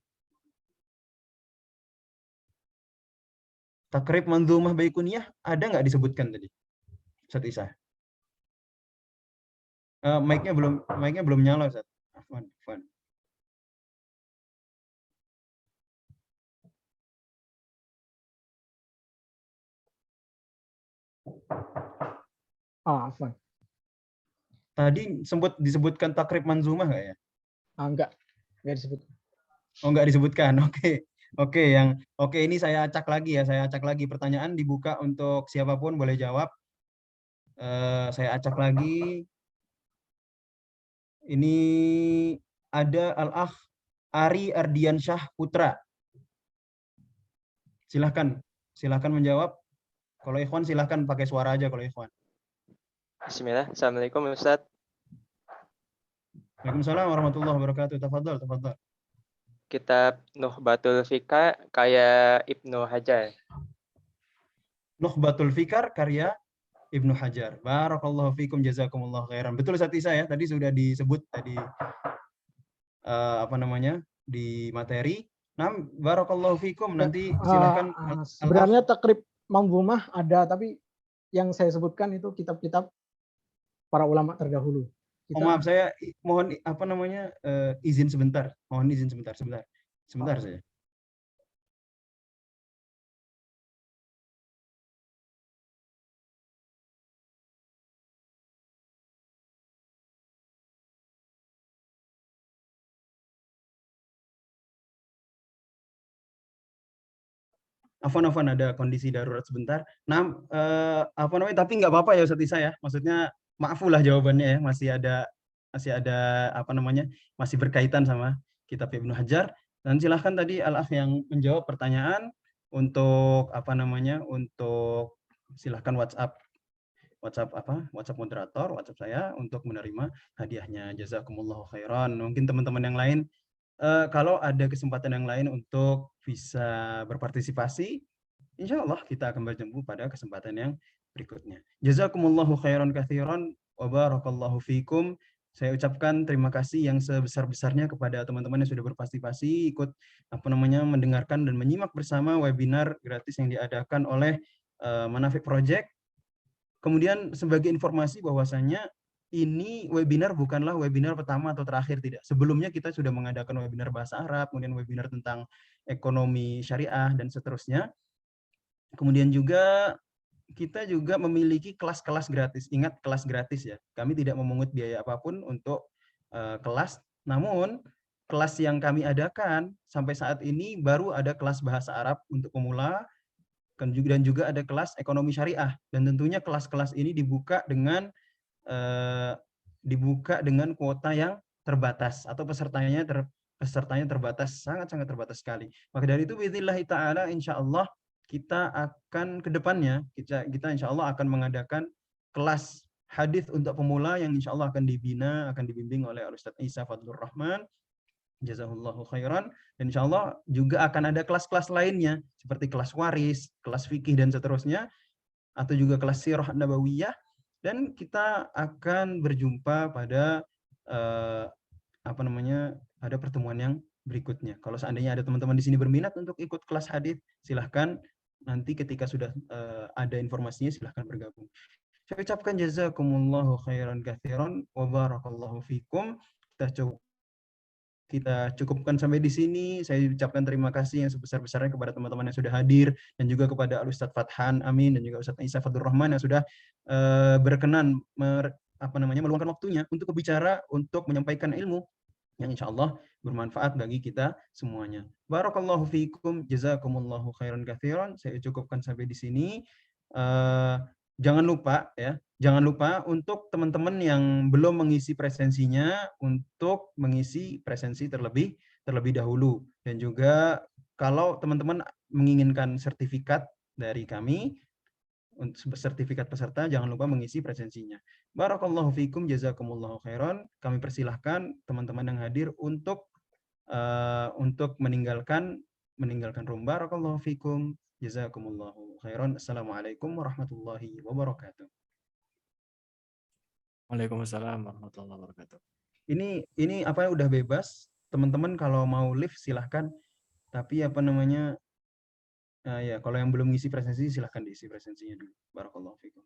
Takrib mandhumah Baiquniyah ada nggak disebutkan tadi Ustaz Isa? Mic-nya belum nyala Ustaz. Afwan. Afwan. Tadi sempat disebutkan takrib manzumah nggak ya? Enggak disebut. Oh, nggak disebutkan. Oke, ini saya acak lagi ya. Saya acak lagi. Pertanyaan dibuka untuk siapapun boleh jawab. Saya acak lagi. Ini ada Al-Akh Ari Ardiansyah Putra. Silahkan menjawab. Kalau Ikhwan silahkan pakai suara aja kalau Ikhwan. Bismillah. Assalamualaikum Ustaz. Waalaikumsalam warahmatullahi wabarakatuh. Tafadhal. Kitab Nuhbatul Fikar kayak Ibnu Hajar. Nuhbatul Fikar karya Ibnu Hajar. Barakallahu fikum jazakumullah khairan. Betul Ustaz Isa ya, tadi sudah disebut tadi di materi. Nah, barakallahu fikum. Nanti silakan Sebenarnya takrib manzumah ada, tapi yang saya sebutkan itu kitab-kitab para ulama terdahulu. Maaf, saya mohon izin sebentar. Mohon izin sebentar saja. Afwan ada kondisi darurat sebentar. Nah, tapi nggak apa-apa ya Ustaz Isa ya. Maksudnya maafulah jawabannya ya, masih ada masih berkaitan sama kitab Ibnu Hajar. Dan silahkan tadi Al-Akh yang menjawab pertanyaan untuk untuk silahkan WhatsApp moderator, WhatsApp saya untuk menerima hadiahnya. Jazakumullahu khairan. Mungkin teman-teman yang lain kalau ada kesempatan yang lain untuk bisa berpartisipasi, insya Allah kita akan berjumpa pada kesempatan yang berikutnya. Jazakumullahu khairan katsiran wa barakallahu fikum. Saya ucapkan terima kasih yang sebesar-besarnya kepada teman-teman yang sudah berpartisipasi, ikut mendengarkan dan menyimak bersama webinar gratis yang diadakan oleh Manafik Project. Kemudian sebagai informasi bahwasanya ini webinar bukanlah webinar pertama atau terakhir, tidak. Sebelumnya kita sudah mengadakan webinar bahasa Arab, kemudian webinar tentang ekonomi syariah, dan seterusnya. Kemudian juga kita juga memiliki kelas-kelas gratis. Ingat, kelas gratis ya. Kami tidak memungut biaya apapun untuk kelas, namun kelas yang kami adakan sampai saat ini baru ada kelas bahasa Arab untuk pemula, dan juga ada kelas ekonomi syariah. Dan tentunya kelas-kelas ini dibuka dengan kuota yang terbatas atau pesertanya terbatas, sangat-sangat terbatas sekali. Maka dari itu biidznillah taala insyaallah kita akan ke depannya kita insyaallah akan mengadakan kelas hadis untuk pemula yang insyaallah akan dibimbing oleh Ustaz Isa Fadlur Rahman. Jazahullahu khairan. Dan insyaallah juga akan ada kelas-kelas lainnya seperti kelas waris, kelas fikih dan seterusnya, atau juga kelas sirah nabawiyah. Dan kita akan berjumpa pada pada pertemuan yang berikutnya. Kalau seandainya ada teman-teman di sini berminat untuk ikut kelas hadis, silahkan nanti ketika sudah ada informasinya silahkan bergabung. Saya ucapkan jazakumullahu khairan katsiran wa barakallahu fikum. Kita cukupkan sampai di sini. Saya ucapkan terima kasih yang sebesar-besarnya kepada teman-teman yang sudah hadir, dan juga kepada Al-Ustadz Fathan Amin dan juga Ustadz Isa Fadlur Rahman yang sudah berkenan meluangkan waktunya untuk berbicara, untuk menyampaikan ilmu yang insya Allah bermanfaat bagi kita semuanya. Barakallahu fiikum, jazakumullahu khairan katsiran. Saya cukupkan sampai di sini. jangan lupa untuk teman-teman yang belum mengisi presensinya untuk mengisi presensi terlebih dahulu. Dan juga kalau teman-teman menginginkan sertifikat dari kami, untuk sertifikat peserta, jangan lupa mengisi presensinya. Barakallahu fikum, jazakumullahu khairan. Kami persilahkan teman-teman yang hadir untuk meninggalkan room. Barakallahu fikum, jazakumullahu khairan. Assalamualaikum warahmatullahi wabarakatuh. Waalaikumsalam warahmatullahi wabarakatuh. Ini apa udah bebas, teman-teman kalau mau live silahkan. Tapi ya kalau yang belum ngisi presensi silahkan diisi presensinya dulu. Barakallahu fikum.